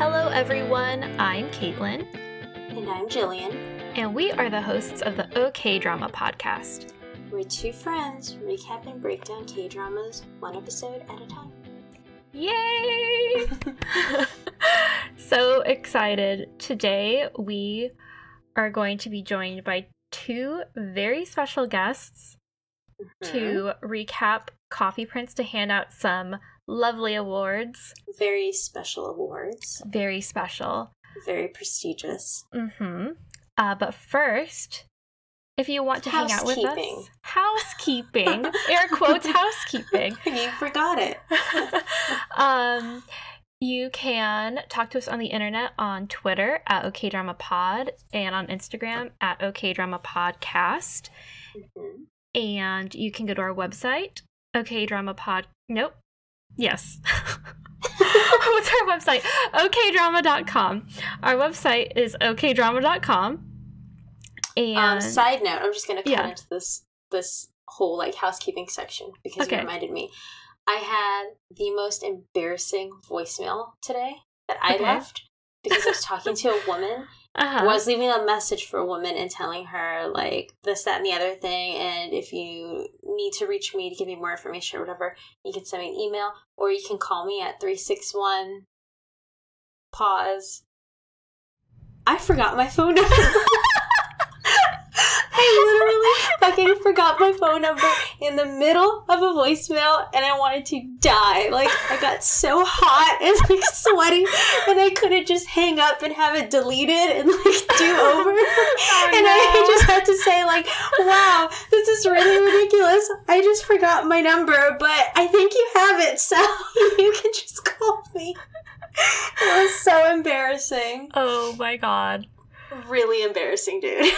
Hello everyone, I'm Kaitlin. And I'm Jillian. And we are the hosts of the OK Drama podcast. We're two friends recap and break down K-dramas one episode at a time. Yay! So excited. Today we are going to be joined by two very special guests to recap Coffee Prince, to hand out some lovely awards. Very special awards. Very special. Very prestigious. But first, if you want to hang out with us... Housekeeping. Air quotes, housekeeping. You forgot it. You can talk to us on the internet on Twitter at OKDramaPod and on Instagram at OKDramaPodcast. And you can go to our website, Nope. Yes. What's our website? okdrama.com. Our website is okdrama.com. And side note, I'm just going to cut into this whole like housekeeping section because you reminded me. I had the most embarrassing voicemail today that I left because I was talking to a woman. I was leaving a message for a woman and telling her like this, that, and the other thing. And if you need to reach me to give me more information or whatever, you can send me an email or you can call me at 361 pause. I forgot my phone number. I literally fucking forgot my phone number in the middle of a voicemail and I wanted to die. Like, I got so hot and like sweaty and I couldn't just hang up and have it deleted and like do over. I just had to say like, wow, this is really ridiculous. I just forgot my number, but I think you have it, so you can just call me. It was so embarrassing. Oh my god. Really embarrassing, dude.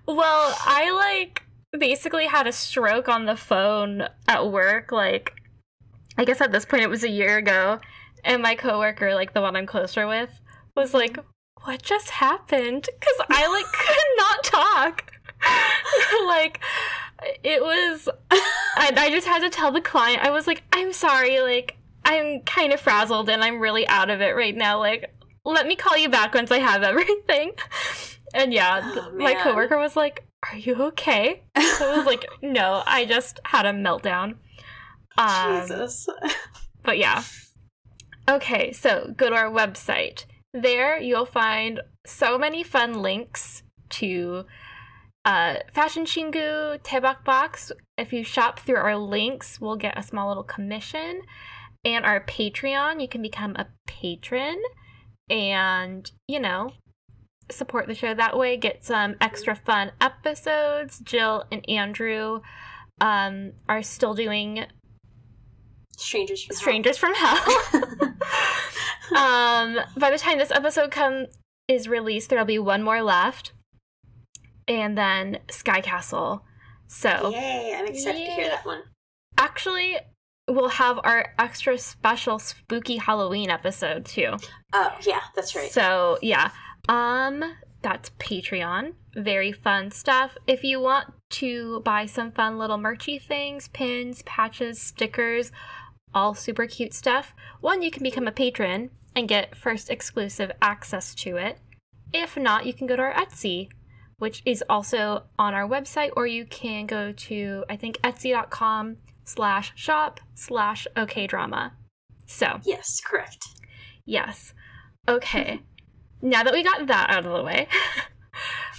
Well, I, like, basically had a stroke on the phone at work, like, I guess at this point it was a year ago, and my coworker, like, the one I'm closer with, was like, what just happened? Because I, like, could not talk. Like, it was, I just had to tell the client, I was like, I'm sorry, like, I'm kind of frazzled and I'm really out of it right now, like, let me call you back once I have everything. And my coworker was like, are you okay? I was like, no, I just had a meltdown. Jesus. But yeah. Okay, so go to our website. There you'll find so many fun links to Fashion Chingu, Daebak box. If you shop through our links, we'll get a small little commission. And our Patreon, you can become a patron. And, you know, support the show that way, get some extra fun episodes. Jill and Andrew are still doing Strangers from Hell. By the time this episode is released, there'll be one more left. And then Sky Castle. So yay, I'm excited to hear that one. Actually, we'll have our extra special spooky Halloween episode too. Oh, yeah, that's right. So, yeah. That's Patreon. Very fun stuff. If you want to buy some fun little merchy things, pins, patches, stickers, all super cute stuff, one, you can become a patron and get first exclusive access to it. If not, you can go to our Etsy, which is also on our website, or you can go to, I think, etsy.com/shop/okdrama. So. Yes, correct. Yes. Okay. Now that we got that out of the way,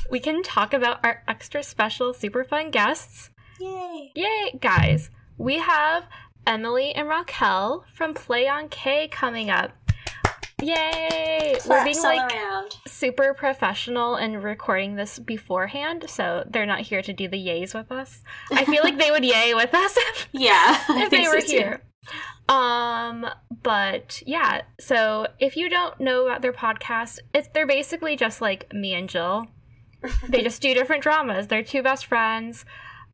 we can talk about our extra special, super fun guests. Yay! Yay, guys. We have Emily and Raquel from Play on K coming up. Yay! Claps we're being like around. Super professional and recording this beforehand, so they're not here to do the yays with us. I feel like they would yay with us if they were here. But yeah, so if you don't know about their podcast, they're basically just like me and Jill. They just do different dramas. They're two best friends.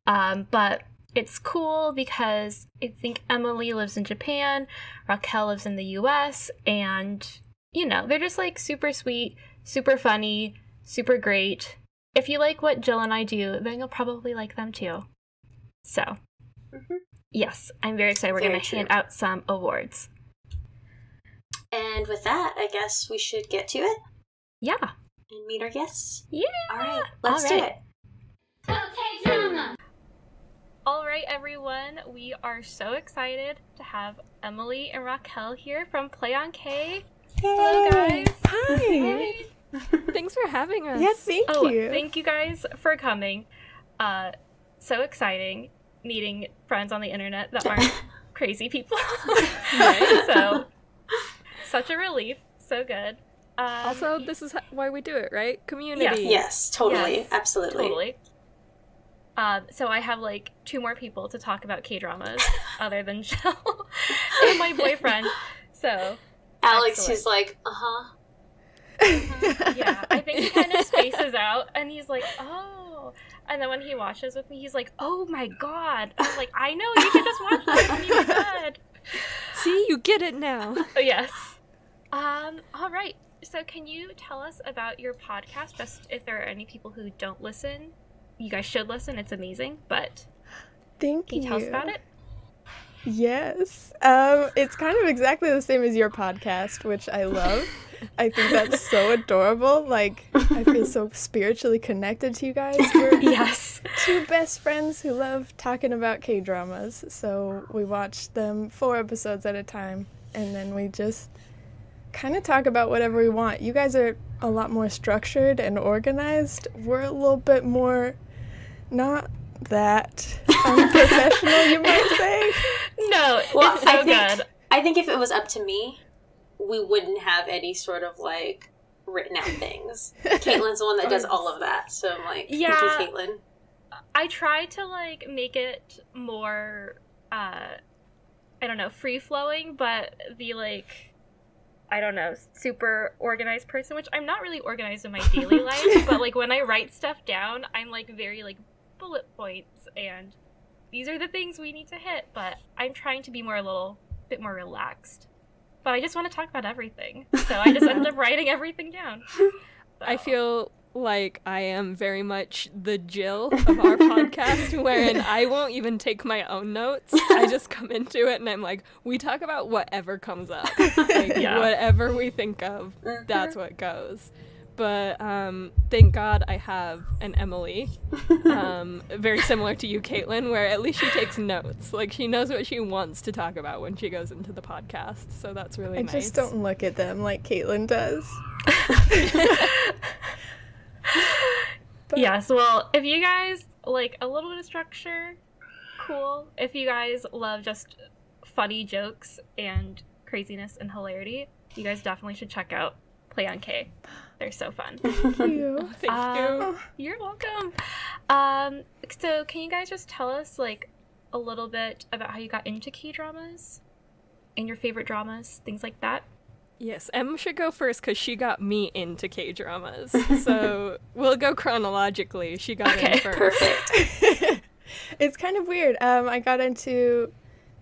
But it's cool because I think Emily lives in Japan, Raquel lives in the US, and you know, they're just like super sweet, super funny, super great. If you like what Jill and I do, then you'll probably like them too. So, yes, I'm very excited. We're going to hand out some awards. And with that, I guess we should get to it. Yeah. And meet our guests. Yeah. All right, let's do it. All right, everyone. We are so excited to have Emily and Raquel here from Play on K. Hello, guys. Hi. Hey. Thanks for having us. Yes, thank you. Thank you guys for coming. So exciting meeting friends on the internet that aren't crazy people. Right? So, such a relief. So good. Also, this is why we do it, right? Community. Yes, totally. Yes, Absolutely. Totally. So I have like 2 more people to talk about K-dramas other than Jill and my boyfriend. So Alex excellent. is like, Yeah, I think he kind of spaces out and he's like, oh. And then when he watches with me, he's like, oh my god. I was like, I know, you can just watch this and you're good. See, you get it now. Oh, yes. All right. So can you tell us about your podcast, just if there are any people who don't listen? You guys should listen. It's amazing. But Thank can you tell us about it? Yes. It's kind of exactly the same as your podcast, which I love. I think that's so adorable. Like, I feel so spiritually connected to you guys. We're Yes. 2 best friends who love talking about K-dramas. So we watch them 4 episodes at a time, and then we just kind of talk about whatever we want. You guys are a lot more structured and organized. We're a little bit more not that unprofessional, you might say. No, well, it's so good. I think if it was up to me, we wouldn't have any sort of like written out things. Caitlin's the one that does all of that, so I'm like, Yeah. thank you, Kaitlin. I try to like make it more, I don't know, free flowing, but the like, I don't know, super organized person, which I'm not really organized in my daily life, but like when I write stuff down, I'm like very like bullet points and these are the things we need to hit, but I'm trying to be more a little bit more relaxed. But I just want to talk about everything. So I just ended up writing everything down. So. I feel like I am very much the Jill of our podcast, wherein I won't even take my own notes. I just come into it and I'm like, we talk about whatever comes up. Like, whatever we think of, that's what goes. But thank God I have an Emily, very similar to you, Kaitlin, where at least she takes notes. Like, she knows what she wants to talk about when she goes into the podcast, so that's really nice. I just don't look at them like Kaitlin does. Yes, well, if you guys like a little bit of structure, cool. If you guys love just funny jokes and craziness and hilarity, you guys definitely should check out Play on K. They're so fun. Thank you. Thank you. You're welcome. So can you guys just tell us like a little bit about how you got into K-dramas and your favorite dramas, things like that? Yes, Em should go first because she got me into K-dramas. So we'll go chronologically. She got in first. Perfect. It's kind of weird. I got into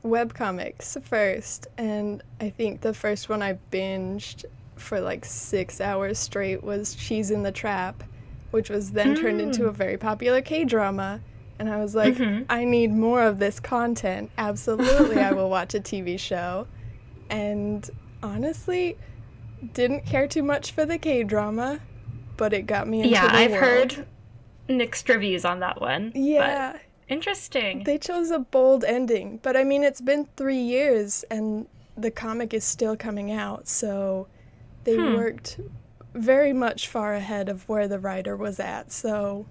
webcomics first, and I think the first one I binged for like 6 hours straight was Cheese in the Trap, which was then turned into a very popular K-drama. And I was like, I need more of this content. Absolutely, I will watch a TV show. And honestly, didn't care too much for the K-drama, but it got me into the I've world. heard mixed reviews on that one. Yeah. But interesting. They chose a bold ending, but I mean, it's been 3 years and the comic is still coming out, so they worked very much far ahead of where the writer was at, so...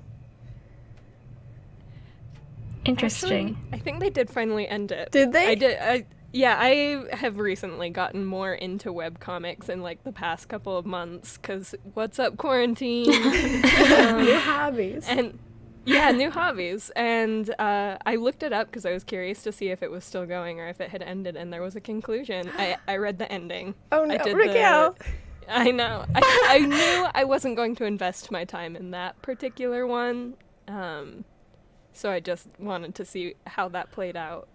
Interesting. Actually, I think they did finally end it. Did they? I did. I have recently gotten more into webcomics in like the past couple of months because what's up, quarantine? New hobbies. And yeah, new hobbies. And I looked it up because I was curious to see if it was still going or if it had ended, and there was a conclusion. I read the ending. Oh no, I did Raquel! I know. I knew I wasn't going to invest my time in that particular one. So I just wanted to see how that played out.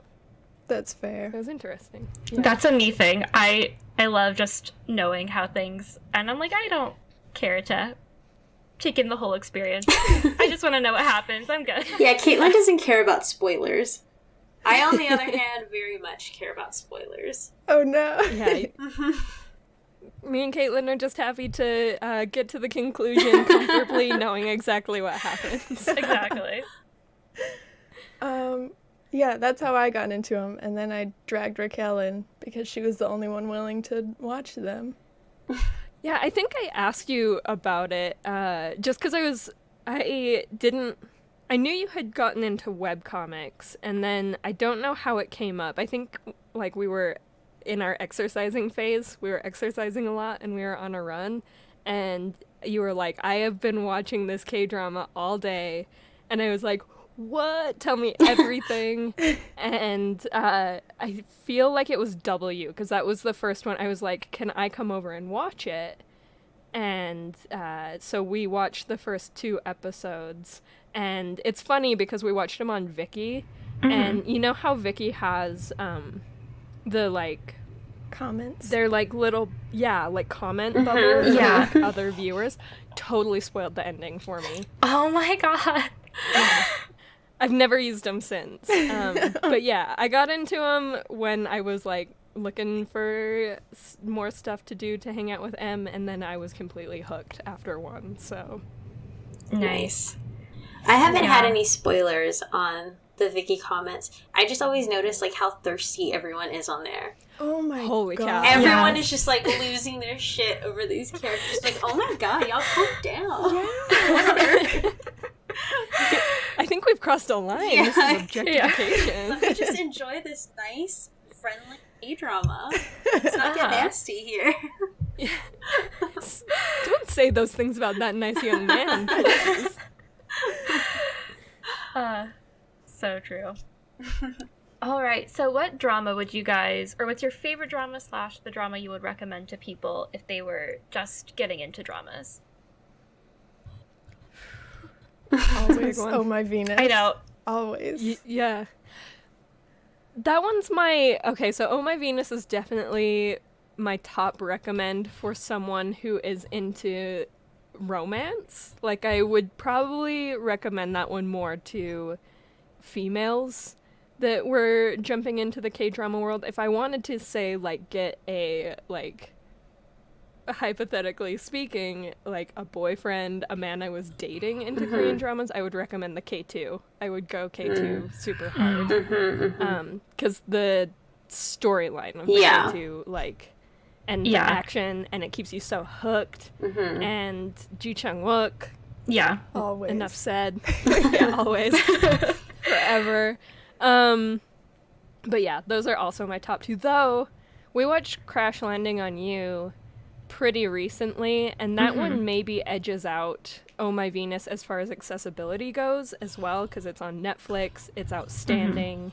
That's fair. It was interesting. Yeah. That's a me thing. I love just knowing how things, and I'm like, I don't care to take in the whole experience. I just want to know what happens. I'm good. Yeah, Kaitlin doesn't care about spoilers. I, on the other hand, very much care about spoilers. Oh no. Yeah. Me and Kaitlin are just happy to get to the conclusion comfortably, knowing exactly what happens. Exactly. Yeah, that's how I got into them, and then I dragged Raquel in because she was the only one willing to watch them. Yeah, I think I asked you about it just because I knew you had gotten into webcomics, and then I don't know how it came up. I think, like, we were in our exercising phase. We were exercising a lot, and we were on a run, and you were like, I have been watching this K-drama all day, and I was like, what? Tell me everything. And I feel like it was W, because that was the first one. I was like, can I come over and watch it? And so we watched the first 2 episodes, and it's funny because we watched them on Viki, and you know how Viki has the, like, comments? They're like little, like comment bubbles with other viewers. Totally spoiled the ending for me. Oh my god. I've never used them since. But yeah, I got into them when I was like looking for more stuff to do to hang out with Em, and then I was completely hooked after one, so. Nice. I haven't had any spoilers on the Viki comments. I just always notice like how thirsty everyone is on there. Oh my Holy god. cow. Everyone is just like losing their shit over these characters. Like, oh my god, y'all calm down. Yeah. I think we've crossed a line. Yeah. This is objectification. Let me just enjoy this nice, friendly A-drama. Let's not get nasty here. Yeah. Don't say those things about that nice young man, please. So true. All right, so what drama would you guys, or what's your favorite drama / the drama you would recommend to people if they were just getting into dramas? Always. Oh my Venus. I know. Always. Yeah. That one's okay, so Oh My Venus is definitely my top recommend for someone who is into romance. Like, I would probably recommend that one more to females that were jumping into the K-drama world. If I wanted to say, like, get a, like, hypothetically speaking, like a boyfriend, a man I was dating into Korean dramas, I would recommend the K2. I would go K2 super hard. Because the storyline of the K2, like, and the action, and it keeps you so hooked. And Ji Chang-wook. Yeah. Always. Enough said. Yeah, always. Forever. But yeah, those are also my top 2. Though, we watched Crash Landing on You pretty recently, and that one maybe edges out Oh My Venus as far as accessibility goes as well, because it's on Netflix. It's outstanding.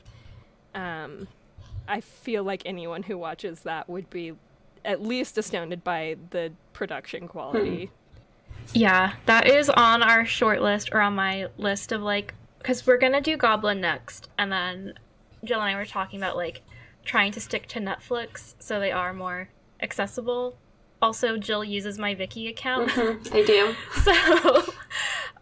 I feel like anyone who watches that would be at least astounded by the production quality. Yeah, that is on our short list, or on my list of, like, because we're gonna do Goblin next, and then Jill and I were talking about, like, trying to stick to Netflix so they are more accessible. Also, Jill uses my Viki account. I do.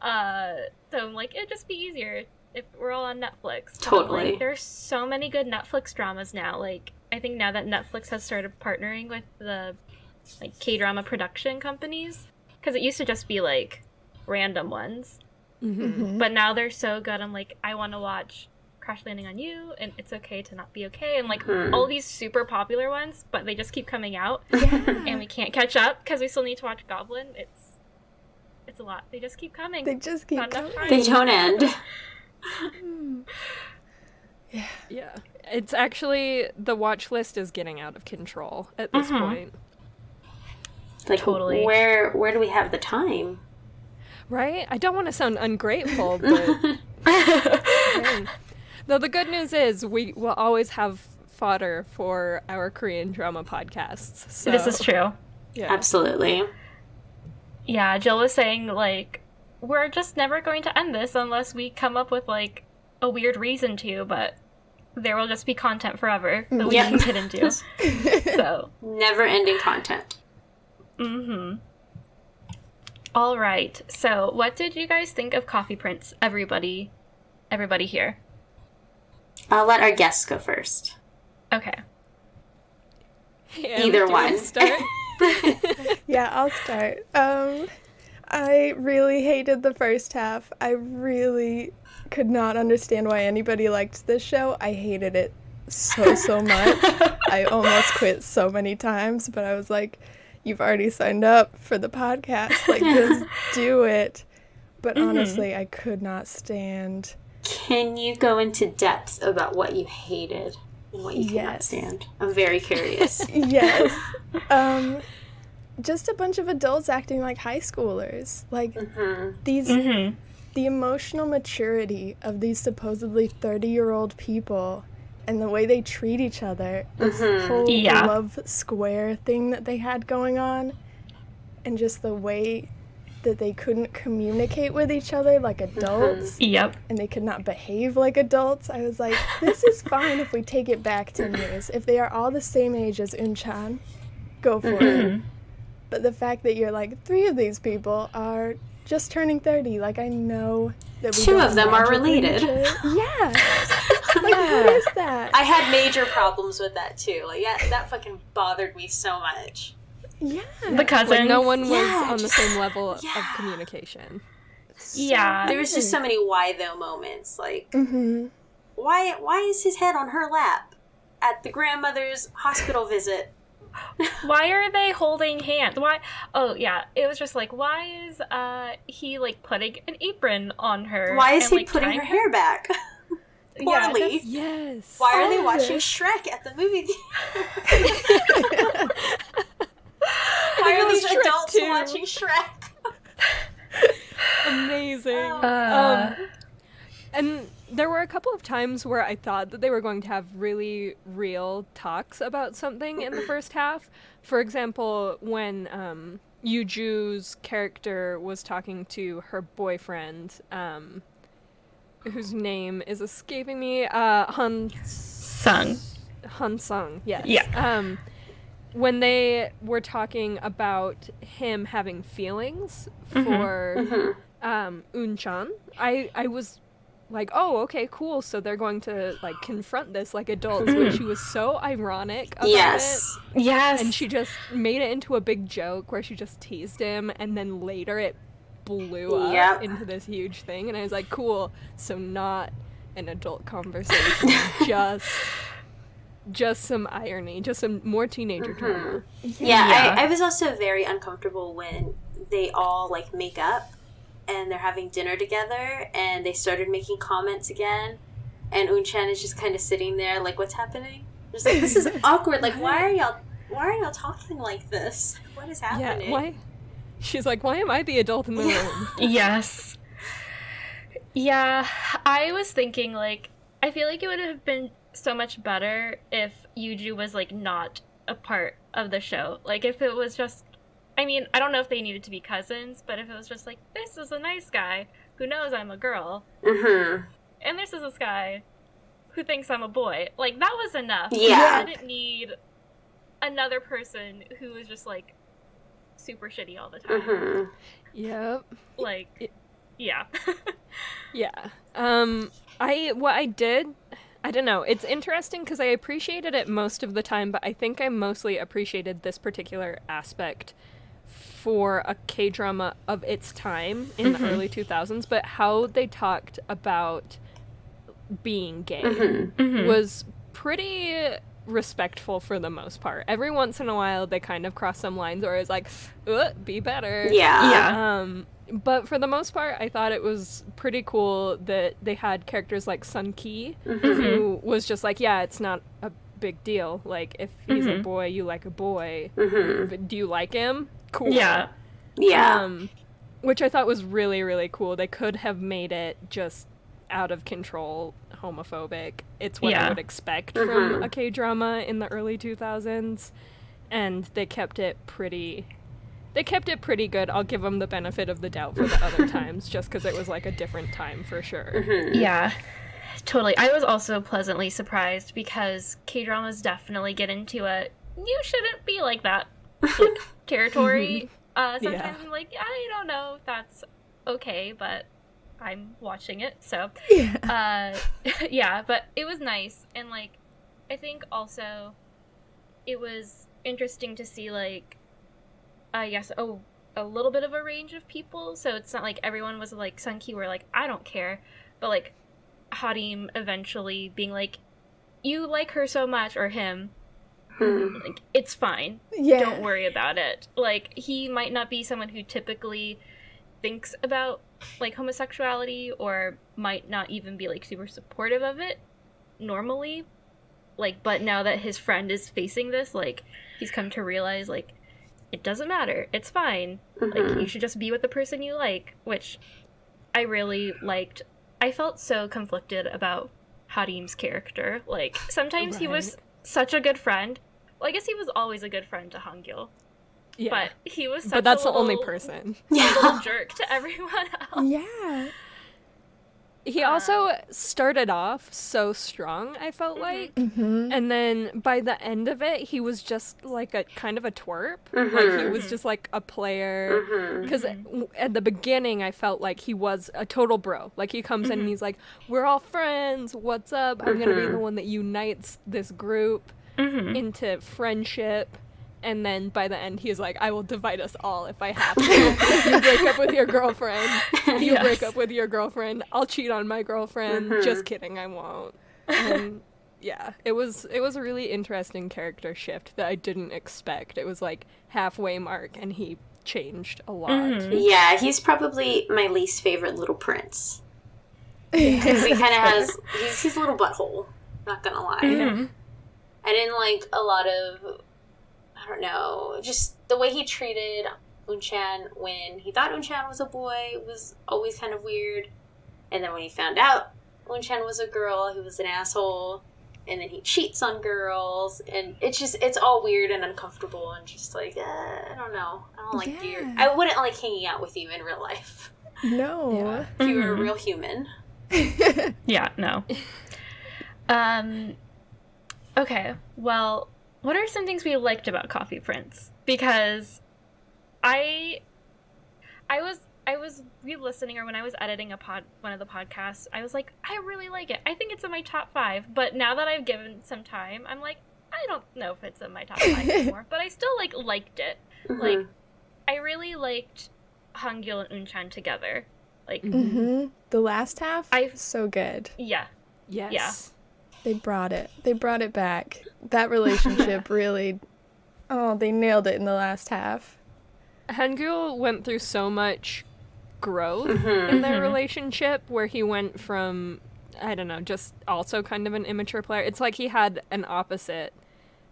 So I'm like, it'd just be easier if we're all on Netflix. Totally. Like, there's so many good Netflix dramas now. Like, I think now that Netflix has started partnering with the, like, K-drama production companies, because it used to just be, like, random ones. But now they're so good. I'm like, I want to watch Crash Landing on You, and It's Okay to Not Be Okay, and, like, all these super popular ones, but they just keep coming out, and we can't catch up because we still need to watch Goblin. It's a lot. They just keep coming. They just keep coming. They don't end. Yeah. It's actually, the watch list is getting out of control at this point. Like, totally. Where do we have the time? Right? I don't want to sound ungrateful, but... Dang. Though the good news is we will always have fodder for our Korean drama podcasts. So. This is true. Yeah. Absolutely. Yeah, Jill was saying, like, we're just never going to end this unless we come up with, like, a weird reason to, but there will just be content forever that we can get into. So. Never-ending content. All right. So, what did you guys think of Coffee Prince? Everybody here. I'll let our guests go first. Okay. Yeah, Either do one. Start? Yeah, I'll start. I really hated the first half. I really could not understand why anybody liked this show. I hated it so much. I almost quit so many times, but I was like, you've already signed up for the podcast. Like, just do it. But honestly, I could not stand. Can you go into depth about what you hated and what you could not stand? I'm very curious. Yes. Just a bunch of adults acting like high schoolers. Like, the emotional maturity of these supposedly 30-year-old people and the way they treat each other, this whole love square thing that they had going on, and just the way that they couldn't communicate with each other like adults, and they could not behave like adults. I was like, this is fine if we take it back 10 years. If they are all the same age as Unchan, go for it. But the fact that you're like, 3 of these people are just turning 30, like, I know that we 2 of them are related. Yeah. Like, what is that? I had major problems with that too. Like, that fucking bothered me so much. Yeah. The cousins. Like, no one was on the same level of communication. There was just so many why though moments. Like, why is his head on her lap at the grandmother's hospital visit? Why are they holding hands? Why? Oh, yeah. It was just like, why is he, like, putting an apron on her? Why is he like, putting her hair back? Poorly. Yes. Why are they watching Shrek at the movie theater? Why are these adults watching Shrek? Amazing. And there were a couple of times where I thought that they were going to have really real talks about something in the first half. For example, when Yuju's character was talking to her boyfriend, whose name is escaping me, Sung, yes. Yeah. When they were talking about him having feelings for Unchan, I was like, oh, okay, cool, so they're going to, like, confront this like adults, but she was so ironic about it. Yes. And she just made it into a big joke where she just teased him, and then later it blew up into this huge thing, and I was like, cool, so not an adult conversation, just some irony, just some more teenager drama. I was also very uncomfortable when they all, like, make up and they're having dinner together, and they started making comments again, and Unchan is just kind of sitting there, like, what's happening? Just like, this is awkward. Like, why are y'all talking like this? What is happening? Yeah, why? She's like, why am I the adult in the room? Yes. Yeah, I was thinking, like, I feel like it would have been so much better if Yuju was, like, not a part of the show. Like, if it was just, I mean, I don't know if they needed to be cousins, but if it was just like, this is a nice guy who knows I'm a girl, and this is this guy who thinks I'm a boy, like, that was enough. I didn't need another person who was just, like, super shitty all the time. Yep. Like, yeah. What I did, I don't know, it's interesting because I appreciated it most of the time, but I think I mostly appreciated this particular aspect for a K-drama of its time in the early 2000s, but how they talked about being gay was pretty respectful for the most part. Every once in a while they kind of cross some lines where it's like, be better. But for the most part, I thought it was pretty cool that they had characters like Sun Ki, who was just like, yeah, it's not a big deal. Like, if he's a boy, you like a boy. But do you like him? Cool. Which I thought was really, really cool. They could have made it just out of control homophobic. It's what I would expect from a K-drama in the early 2000s. And they kept it pretty good. I'll give them the benefit of the doubt for the other times, just because it was, like, a different time for sure. Yeah, totally. I was also pleasantly surprised because K-dramas definitely get into a you shouldn't be like that, like, territory. Sometimes I'm like, I don't know if that's okay, but I'm watching it, so. But it was nice, and, like, I think also it was interesting to see, like, yes, a little bit of a range of people, so it's not like everyone was like Sunki where like I don't care, but like Harim eventually being like, you like her so much, or him, like it's fine, don't worry about it. Like he might not be someone who typically thinks about like homosexuality, or might not even be like super supportive of it normally, like, but now that his friend is facing this, like he's come to realize like it doesn't matter, it's fine, like you should just be with the person you like, which I really liked. I felt so conflicted about Harim's character. Like sometimes he was such a good friend. Well, I guess he was always a good friend to Hangul. Yeah. But he was such that's a little, the only person. Little jerk to everyone else. Yeah. He also started off so strong, I felt like. And then by the end of it, he was just like a kind of a twerp. Like he was just like a player. Because at the beginning, I felt like he was a total bro. Like he comes in and he's like, we're all friends. What's up? I'm going to be the one that unites this group into friendship. And then by the end, he's like, I will divide us all if I have to. You break up with your girlfriend. You break up with your girlfriend. I'll cheat on my girlfriend. Just kidding, I won't. And yeah, it was a really interesting character shift that I didn't expect. It was like halfway mark, and he changed a lot. Yeah, he's probably my least favorite little prince. Because he kind of has, he's a little butthole, not gonna lie. I didn't like a lot of, I don't know, just the way he treated Unchan when he thought Unchan was a boy was always kind of weird. And then when he found out Unchan was a girl, he was an asshole. And then he cheats on girls. And it's all weird and uncomfortable and just like, I don't know. I don't like you. I wouldn't like hanging out with you in real life. No. If you were a real human. Yeah, no. Okay, well, what are some things we liked about Coffee Prince? Because I was re-listening, or when I was editing one of the podcasts, I was like, I really like it. I think it's in my top 5. But now that I've given some time, I'm like, I don't know if it's in my top 5 anymore. But I still liked it. Like, I really liked Hangul and Unchan together. Like, the last half, so good. Yeah. Yes. Yeah. They brought it back. That relationship really, they nailed it in the last half. Hangul went through so much growth in their relationship, where he went from, I don't know, just also kind of an immature player. It's like he had an opposite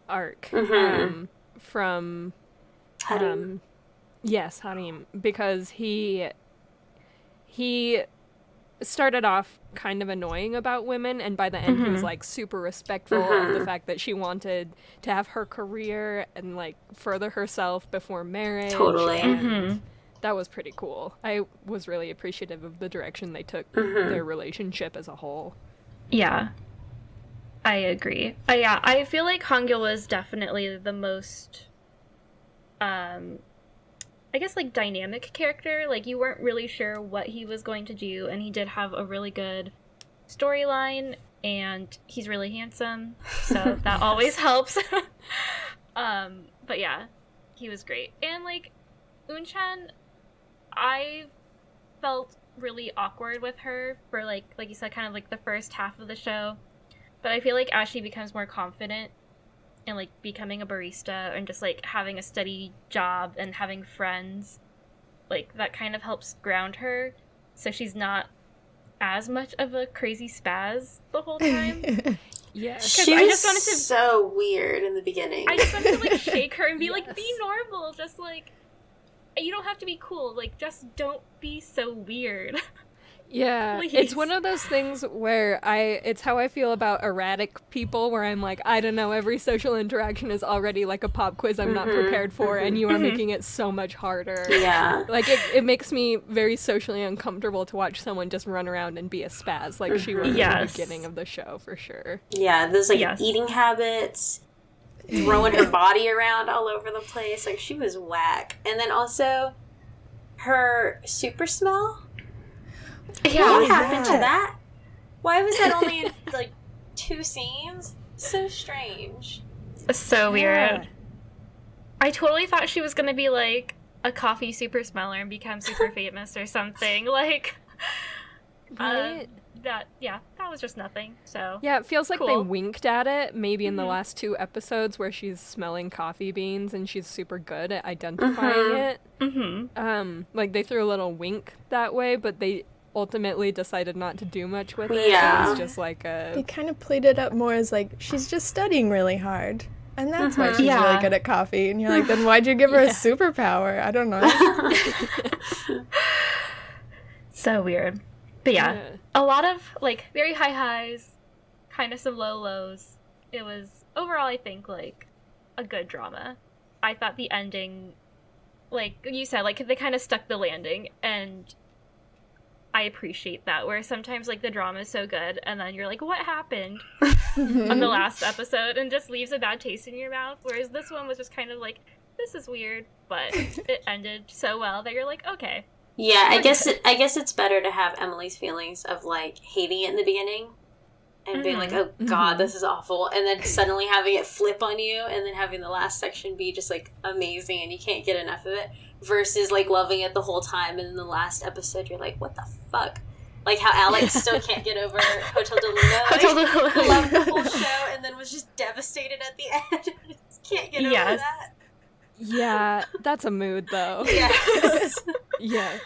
arc from Harim. Yes, Harim, because he started off kind of annoying about women, and by the end he was like super respectful of the fact that she wanted to have her career and like further herself before marriage. Totally. And that was pretty cool. I was really appreciative of the direction they took their relationship as a whole. Yeah, I agree. Yeah, I feel like Hangul was definitely the most I guess, like, dynamic character. Like, you weren't really sure what he was going to do, and he did have a really good storyline, and he's really handsome, so that always helps. But yeah, he was great. And, like, Unchan, I felt really awkward with her for, like you said, kind of, like, the first half of the show. But I feel like as she becomes more confident and, like, becoming a barista and just, like, having a steady job and having friends, like, that kind of helps ground her, so she's not as much of a crazy spaz the whole time. Yeah. She was so weird in the beginning. I just wanted to, like, shake her and be like, be normal, just, like, you don't have to be cool, like, just don't be so weird. Yeah, please. It's one of those things where it's how I feel about erratic people, where I'm like, I don't know, every social interaction is already like a pop quiz I'm not prepared for, and you are making it so much harder. Yeah. Like, it makes me very socially uncomfortable to watch someone just run around and be a spaz, like she was at the beginning of the show, for sure. Yeah, those, like, eating habits, throwing her body around all over the place, like, she was whack. And then also, her super smell? Yeah, what happened to that? Why was that only in, like, 2 scenes? So strange. So weird. I totally thought she was gonna be like a coffee super smeller and become super famous or something. Like, Right? that was just nothing. So Yeah, it feels like they cool. winked at it maybe in the last 2 episodes where she's smelling coffee beans and she's super good at identifying it. Like they threw a little wink that way, but they ultimately decided not to do much with it. Yeah. It was just like a... They kind of played it up more as like, she's just studying really hard. And that's why she's really good at coffee. And you're like, then why'd you give her a superpower? I don't know. So weird. But yeah, a lot of, like, very high highs, kind of some low lows. It was, overall, I think, like, a good drama. I thought the ending, like you said, like, they kind of stuck the landing, and I appreciate that, where sometimes, like, the drama is so good, and then you're like, what happened on the last episode, and just leaves a bad taste in your mouth, whereas this one was just kind of like, this is weird, but it ended so well that you're like, okay. Yeah, I guess it's better to have Emily's feelings of, like, hating it in the beginning and being like, oh god, this is awful, and then suddenly having it flip on you, and then having the last section be just, like, amazing and you can't get enough of it, versus, like, loving it the whole time, and in the last episode you're like, what the fuck? Like how Alex still can't get over Hotel de Luna. Like, loved the whole show and then was just devastated at the end. Just can't get over that. Yeah, that's a mood though. Yes. Yeah.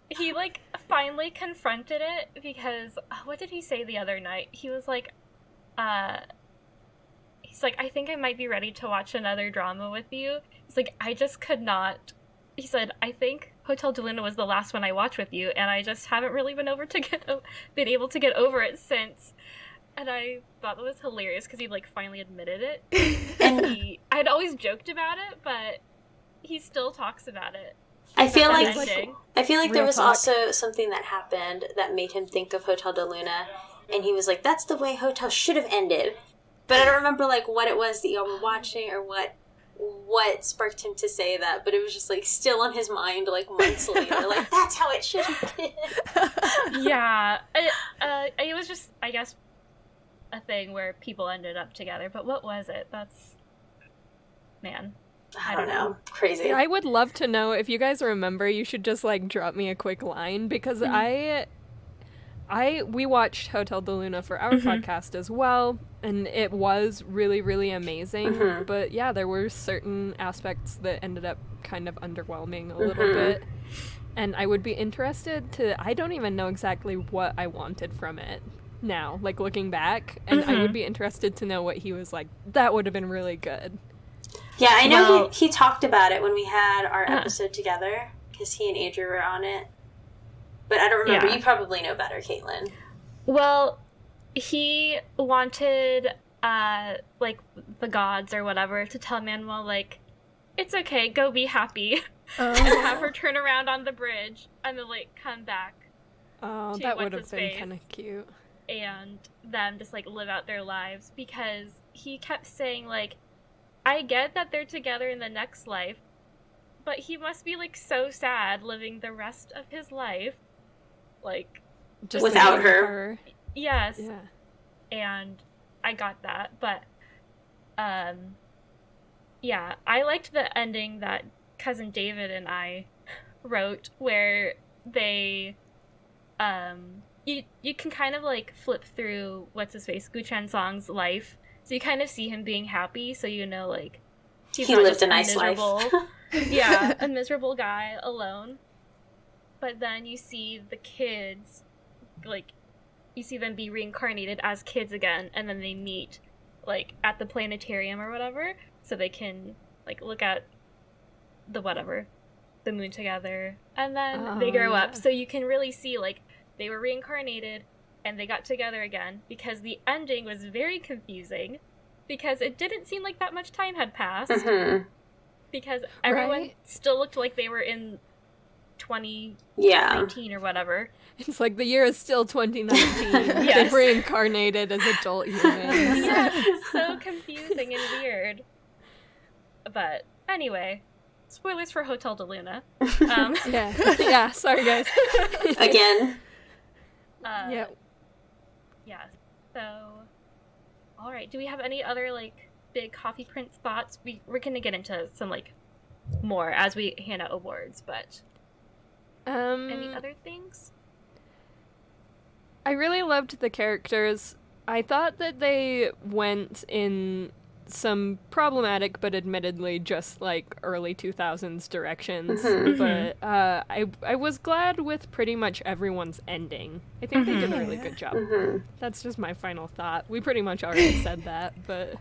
He, like, finally confronted it because, what did he say the other night? He was like, he's like, I think I might be ready to watch another drama with you. He's like, I just could not. He said, I think Hotel de Luna was the last one I watched with you, and I just haven't really been able to get over it since. And I thought that was hilarious because he, like, finally admitted it. And I'd always joked about it, but he still talks about it. I feel like there was talk. also something that happened that made him think of Hotel de Luna, and he was like, that's the way Hotel should have ended. But I don't remember, like, what it was that y'all were watching or what sparked him to say that, but it was just, like, still on his mind, like, months later. Like, that's how it should have been. Yeah. It was just, I guess, a thing where people ended up together, but what was it? That's... Man. I don't know. Crazy. I would love to know. If you guys remember, you should just, like, drop me a quick line, because we watched Hotel de Luna for our podcast as well, and it was really, really amazing. But yeah, there were certain aspects that ended up kind of underwhelming a little bit. And I would be interested to, I don't even know exactly what I wanted from it now, like looking back, and I would be interested to know what he was like, that would have been really good. Yeah, I know he talked about it when we had our episode together, because he and Andrew were on it. But I don't remember. Yeah. You probably know better, Kaitlin. Well, he wanted, like, the gods or whatever to tell Manuel, like, it's okay, go be happy. And have her turn around on the bridge and then, like, come back. Oh, that would have been kind of cute. And them just, like, live out their lives, because he kept saying, like, I get that they're together in the next life, but he must be, like, so sad living the rest of his life, like, just without her. Yes. Yeah. And I got that, but yeah, I liked the ending that Cousin David and I wrote, where they you can kind of, like, flip through what's his face, Guchan Song's life. So you kind of see him being happy, so you know, like, he lived a nice life. Yeah, a miserable guy alone. But then you see the kids, like, you see them be reincarnated as kids again, and then they meet, like, at the planetarium or whatever, so they can, like, look at the moon together, and then they grow up. So you can really see, like, they were reincarnated, and they got together again, because the ending was very confusing, because it didn't seem like that much time had passed, because everyone still looked like they were in 2019 or whatever. It's like the year is still 2019. They reincarnated as adult humans. Yeah, it's so confusing and weird. But anyway, spoilers for Hotel de Luna. Yeah, sorry guys. Again. Yeah. So, all right. Do we have any other, like, big Coffee Prince thoughts. We're gonna get into some like more as we hand out awards, but any other things? I really loved the characters. I thought that they went in some problematic but admittedly just like early 2000s directions. But I was glad with pretty much everyone's ending. I think they did a really good job. That's just my final thought. We pretty much already said that, but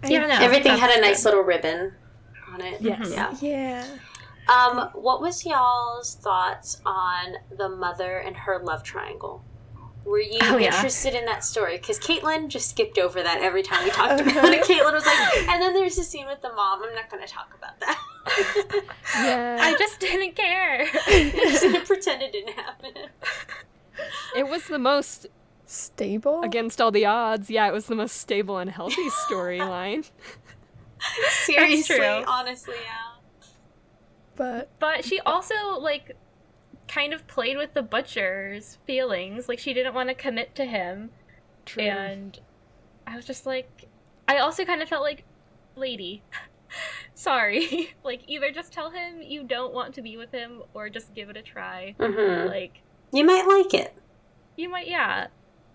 everything had a nice little ribbon on it. Yes. Yeah. What was y'all's thoughts on the mother and her love triangle? Were you interested in that story? Because Kaitlin just skipped over that every time we talked about it. Kaitlin was like, and then there's a scene with the mom. I'm not going to talk about that. I just didn't care. I just didn't pretend it didn't happen. It was the most stable? Against all the odds. Yeah, it was the most stable and healthy storyline. Seriously, honestly, But she also, like, kind of played with the butcher's feelings. Like, she didn't want to commit to him. True. And I was just like, I also kind of felt like, lady, sorry. Like, either just tell him you don't want to be with him or just give it a try. Like, you might like it. You might,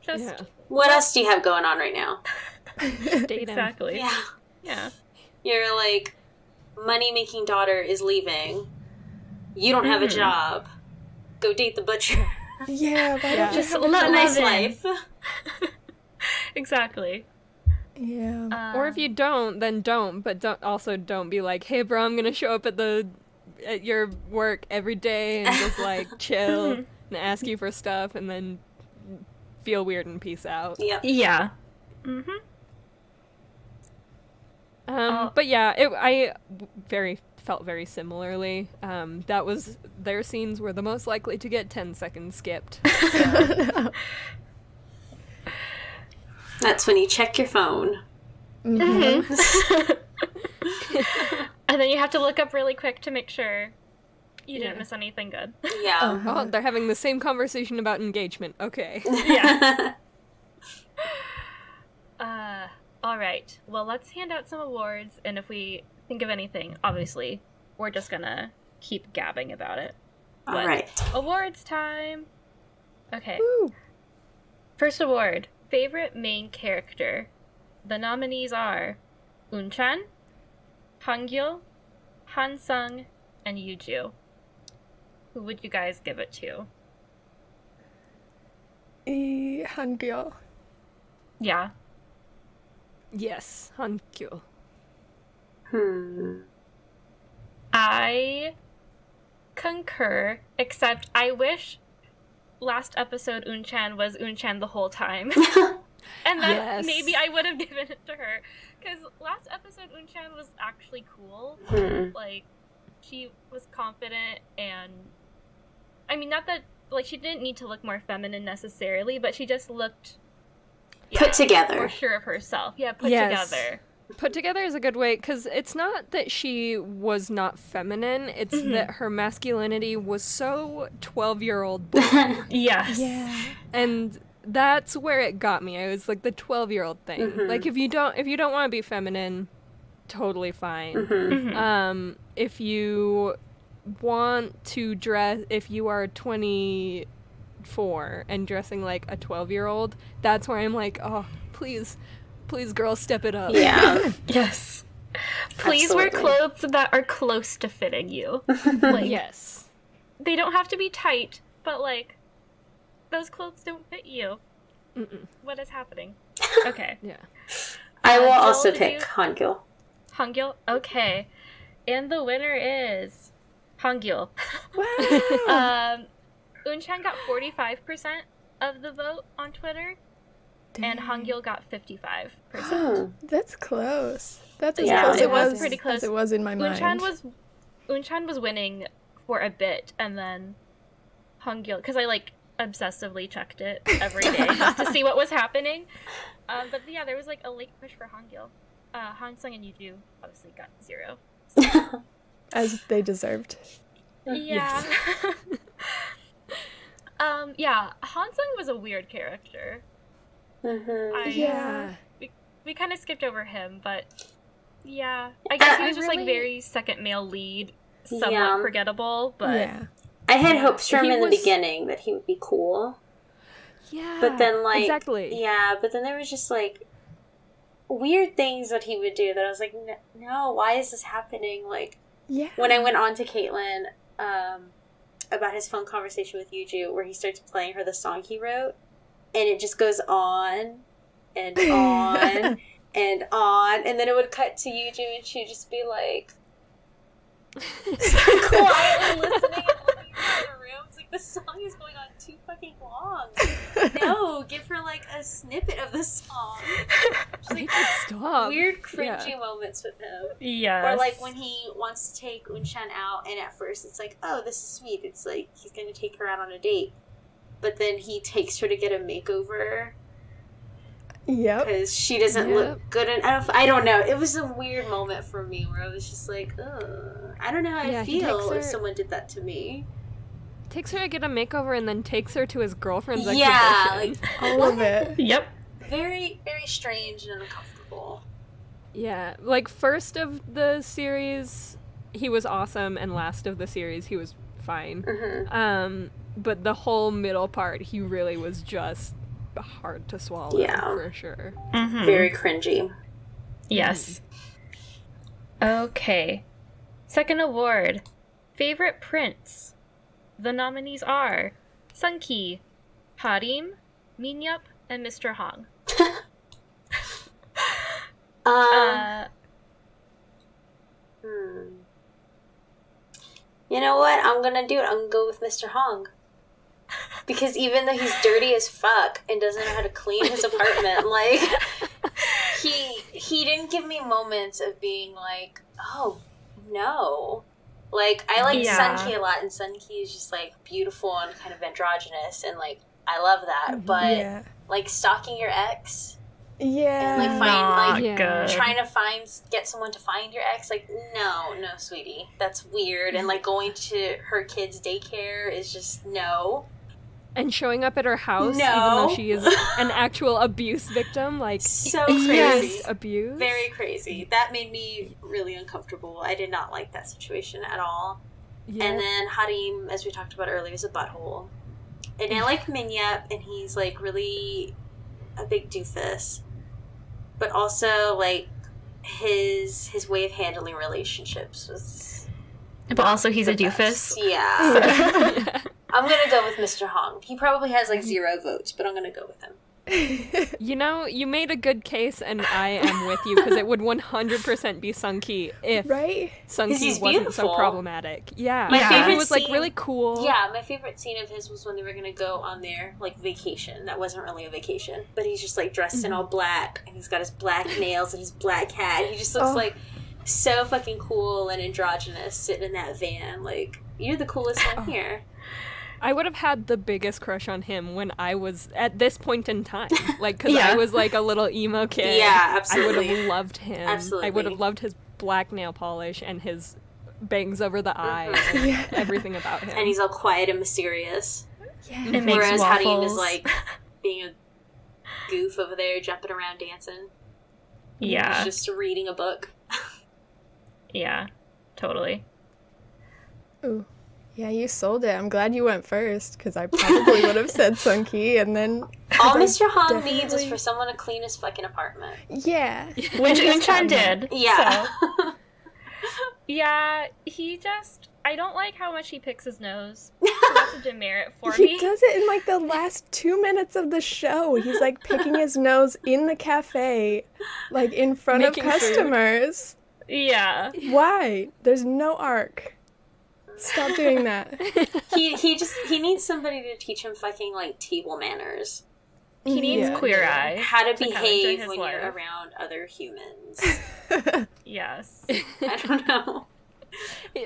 just what else do you have going on right now? Exactly. Yeah. You're like, money-making daughter is leaving. You don't have a job. Go date the butcher. Just a nice life. Exactly. Yeah. Or if you don't, then don't. But don't be like, hey, bro, I'm gonna show up at your work every day and just like chill and ask you for stuff, and then feel weird and peace out. Yep. Yeah. But yeah, I felt very similarly. That was their scenes were the most likely to get 10 seconds skipped. So. That's when you check your phone. And then you have to look up really quick to make sure you didn't miss anything good. Yeah. Oh, they're having the same conversation about engagement. Okay. Yeah. All right. Well, let's hand out some awards, and if we think of anything, obviously, we're just gonna keep gabbing about it. All right. Awards time. Okay. Woo. First award, favorite main character. The nominees are Unchan, Hangul, Hansung, and Yuju. Who would you guys give it to? Hangul. Yeah. Yes, Hankyu. I concur, except I wish last episode Unchan was Unchan the whole time. And then maybe I would have given it to her. Because last episode Unchan was actually cool. Like, she was confident and... I mean, not that... Like, she didn't need to look more feminine necessarily, but she just looked... put together. More sure of herself. Yeah, put together. Put together is a good way, because it's not that she was not feminine, it's that her masculinity was so 12-year-old boy. Yes. Yeah. And that's where it got me. I was like the 12-year-old thing. Like, if you don't want to be feminine, totally fine. If you want to dress, if you are 24 and dressing like a 12-year-old, that's where I'm like, oh, please girls, step it up. Yeah. Yes. Please wear clothes that are close to fitting you. Like, yes. They don't have to be tight, but like, those clothes don't fit you. What is happening? Okay. Yeah. I will also pick Hangul. Hangul? Okay. And the winner is Hangul. Wow. Unchan got 45% of the vote on Twitter. Dang. And Hangul got 55%. That's close. That's as Yeah, close it was pretty close. as it was in my mind. Unchan was winning for a bit, and then Hangul, because I like obsessively checked it every day just to see what was happening. But yeah, there was like a late push for Hangul. Hansung and Yuju obviously got 0. As they deserved. Yeah. Yeah, Hansung was a weird character. Yeah. We kind of skipped over him, but Yeah. I guess he was just, like, very second male lead, somewhat forgettable, but... Yeah. I had hopes from him in the beginning that he would be cool. Yeah. But then, like... Exactly. Yeah, but then there was just, like, weird things that he would do that I was like, no, why is this happening? Like, when I went on to Kaitlin, about his phone conversation with Yuju, where he starts playing her the song he wrote, and it just goes on and on and on, and then it would cut to Yuju, and she'd just be like, quietly listening and looking around the room. It's like, the song is going on too fucking long. No, give her, like, a snippet of the song. Like, stop. Weird, cringy moments with him. Yeah. Or, like, when he wants to take Unshan out, and at first it's like, oh, this is sweet. It's like, he's going to take her out on a date. But then he takes her to get a makeover. Yep. Because she doesn't look good enough. I don't know. It was a weird moment for me where I was just like, ugh. I don't know how I'd feel if someone did that to me. Takes her to get a makeover and then takes her to his girlfriend's exhibition. Like, all of it. Yep. Very, very strange and uncomfortable. Yeah. Like, first of the series, he was awesome, and last of the series, he was fine. Mm-hmm. But the whole middle part, he really was just hard to swallow, for sure. Mm-hmm. Very cringy. Yes. Okay. Second award. Favorite prince. The nominees are Sunki, Harim, Minyup, and Mr. Hong. You know what? I'm gonna do it. I'm gonna go with Mr. Hong. Because even though he's dirty as fuck and doesn't know how to clean his apartment, like, he didn't give me moments of being like, oh, no. Like, I like Sunki a lot, and Sunki is just, like, beautiful and kind of androgynous, and, like, I love that. But, like, stalking your ex... Yeah. And, like, trying to get someone to find your ex, like, no, sweetie. That's weird. And, like, going to her kid's daycare is just, no. And showing up at her house, even though she is an actual abuse victim, like, so crazy. Abuse. Very crazy. That made me really uncomfortable. I did not like that situation at all. Yeah. And then Harim, as we talked about earlier, is a butthole. And I like Minyup, and he's, like, really a big doofus. But also, like, his way of handling relationships was... But also he's a doofus. Yeah. I'm gonna go with Mr. Hong. He probably has, like, 0 votes, but I'm gonna go with him. You know, you made a good case, and I am with you, because it would 100% be Sunki if Sunki wasn't so problematic. Yeah. My favorite he was, like, really cool. Yeah, my favorite scene of his was when they were going to go on their, like, vacation. That wasn't really a vacation. But he's just, like, dressed in all black, and he's got his black nails and his black hat. He just looks, like, so fucking cool and androgynous sitting in that van. Like, you're the coolest one here. I would have had the biggest crush on him when I was at this point in time. Like, because I was, like, a little emo kid. Yeah, absolutely. I would have loved him. Absolutely. I would have loved his black nail polish and his bangs over the eye and everything about him. And he's all quiet and mysterious. Yeah. It makes Whereas waffles. Harim is, like, being a goof over there, jumping around, dancing. Yeah. He's just reading a book. Yeah, totally. Ooh. Yeah, you sold it. I'm glad you went first, because I probably would have said Sunki, and then... All Mr. Hong needs is for someone to clean his fucking apartment. Yeah. Which Unshan did. Yeah. So. Yeah, he just... I don't like how much he picks his nose. So that's a demerit for me. He does it in, like, the last 2 minutes of the show. He's, like, picking his nose in the cafe, like, in front of customers. Food. Yeah. Why? There's no arc. Stop doing that. He needs somebody to teach him fucking, like, table manners. He needs Queer Eye. How to behave when you're around other humans. Yes. I don't know.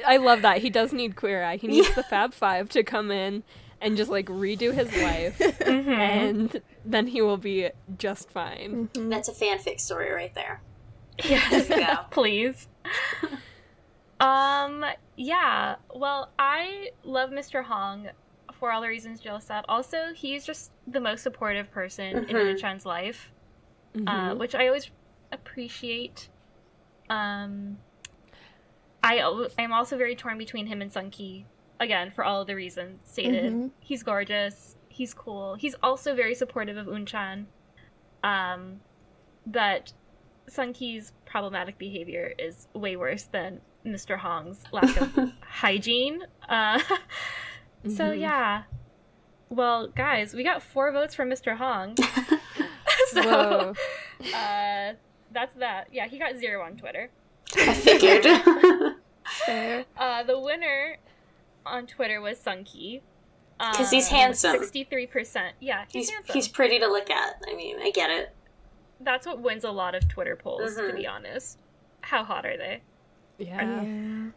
I love that. He does need Queer Eye. He needs the Fab Five to come in and just, like, redo his life. And then he will be just fine. That's a fanfic story right there. Yes. There you go. Please. Yeah. Well, I love Mr. Hong for all the reasons Jill said. Also, he's just the most supportive person in Unshan's life, which I always appreciate. I'm also very torn between him and Sunki, again, for all of the reasons stated. Mm-hmm. He's gorgeous, he's cool, he's also very supportive of Unchan, but Sunki's problematic behavior is way worse than Mr. Hong's lack of hygiene. So yeah. Well, guys, we got 4 votes from Mr. Hong. So, that's that. Yeah, he got 0 on Twitter. I figured. The winner on Twitter was Sunki. Because he's handsome. 63%. Yeah, he's handsome. He's pretty to look at. I mean, I get it. That's what wins a lot of Twitter polls, to be honest. How hot are they? Yeah.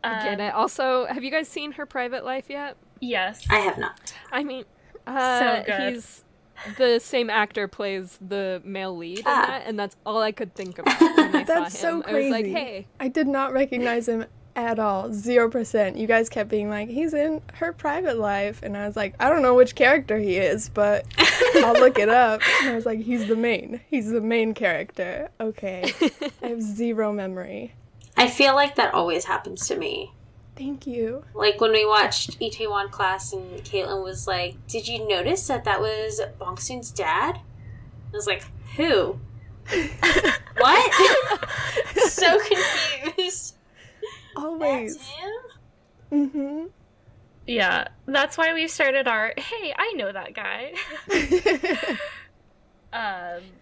I get it. Also, have you guys seen her private life yet? Yes. I have not. I mean, so good. He's the same actor plays the male lead in that, and that's all I could think about when I saw him. So crazy. I was like, hey. I did not recognize him at all. 0%. You guys kept being like, he's in her private life, and I was like, I don't know which character he is, but I'll look it up. And I was like, he's the main character. Okay. I have 0 memory. I feel like that always happens to me. Thank you. Like when we watched Itaewon Class and Kaitlin was like, did you notice that was Bongsoon's dad? I was like, who? What? So confused. Always. That's him? Mm-hmm. Yeah, that's why we started our, hey, I know that guy.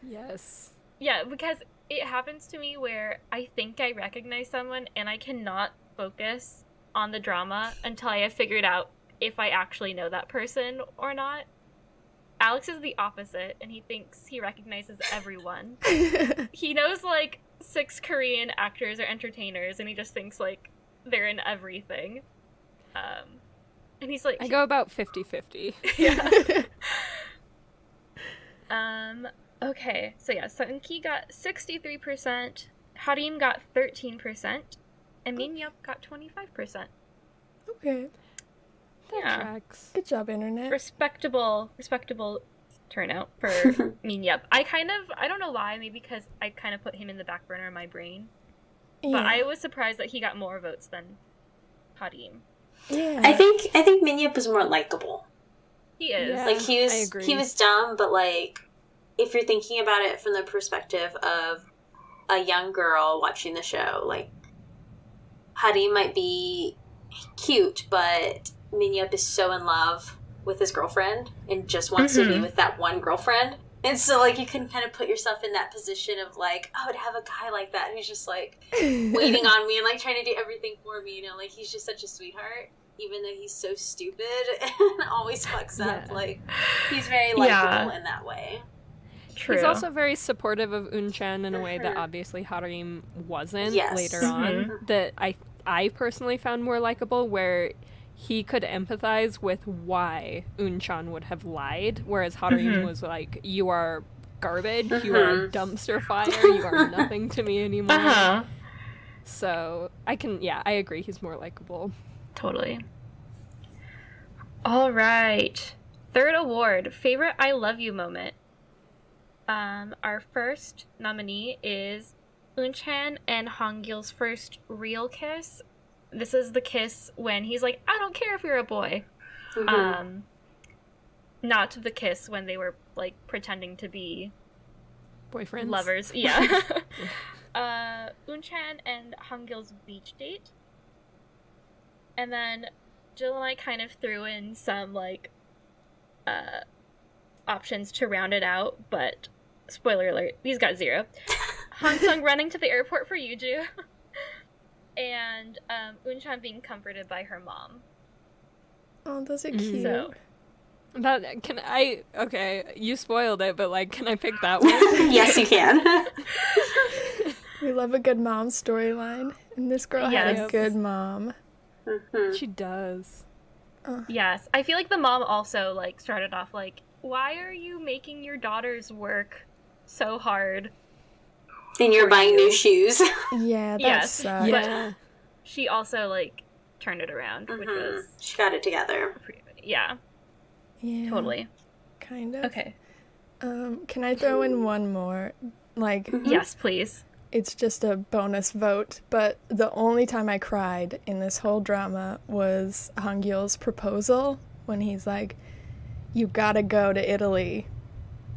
Yes. Yeah, because it happens to me where I think I recognize someone and I cannot focus on the drama until I have figured out if I actually know that person or not. Alex is the opposite, and he thinks he recognizes everyone. He knows, like, 6 Korean actors or entertainers, and he just thinks, like, they're in everything. And he's like... I go about 50-50. Yeah. Okay, so yeah, Sunki got 63%, Harim got 13%, and Min-yup got 25%. Okay. That tracks. Good job, Internet. Respectable turnout for Min-yup. I don't know why, maybe because I kind of put him in the back burner of my brain. Yeah. But I was surprised that he got more votes than Harim. Yeah. I think Min-yup is more likable. He is. Yeah, like he was dumb, but like if you're thinking about it from the perspective of a young girl watching the show, like Harim might be cute, but Min-yup is so in love with his girlfriend and just wants to be with that one girlfriend. And so, like, you can kind of put yourself in that position of, like, oh, to have a guy like that who's just, like, waiting on me and, like, trying to do everything for me, you know? Like, he's just such a sweetheart, even though he's so stupid and always fucks up. Like, he's very likable in that way. True. He's also very supportive of Unchan in a way that obviously Harim wasn't later on. That I personally found more likable, where he could empathize with why Unchan would have lied, whereas Harim was like, you are garbage, you are a dumpster fire, you are nothing to me anymore. So I agree, he's more likable. Totally. All right. 3rd award, favorite I love you moment. Our first nominee is Unchan and Hongil's first real kiss. This is the kiss when he's like, I don't care if you're a boy. Not the kiss when they were, like, pretending to be boyfriends. Lovers. Yeah. Unchan and Hongil's beach date. And then Jill and I kind of threw in some, like, options to round it out, but spoiler alert, these got 0. Hansung running to the airport for Yuju. And Unchan being comforted by her mom. Oh, those are cute. So, you spoiled it, but, like, can I pick that one? Yes, you can. We love a good mom storyline, and this girl had a good mom. She does. Yes. I feel like the mom also, like, started off like, why are you making your daughters work so hard? And you're buying new shoes. Yeah, that sucks. Yeah. But she also, like, turned it around, which was... She got it together. Yeah. Totally. Kind of. Okay. Can I throw in one more? Like... Yes, please. it's just a bonus vote, but the only time I cried in this whole drama was Hangul's proposal when he's like, you gotta go to Italy,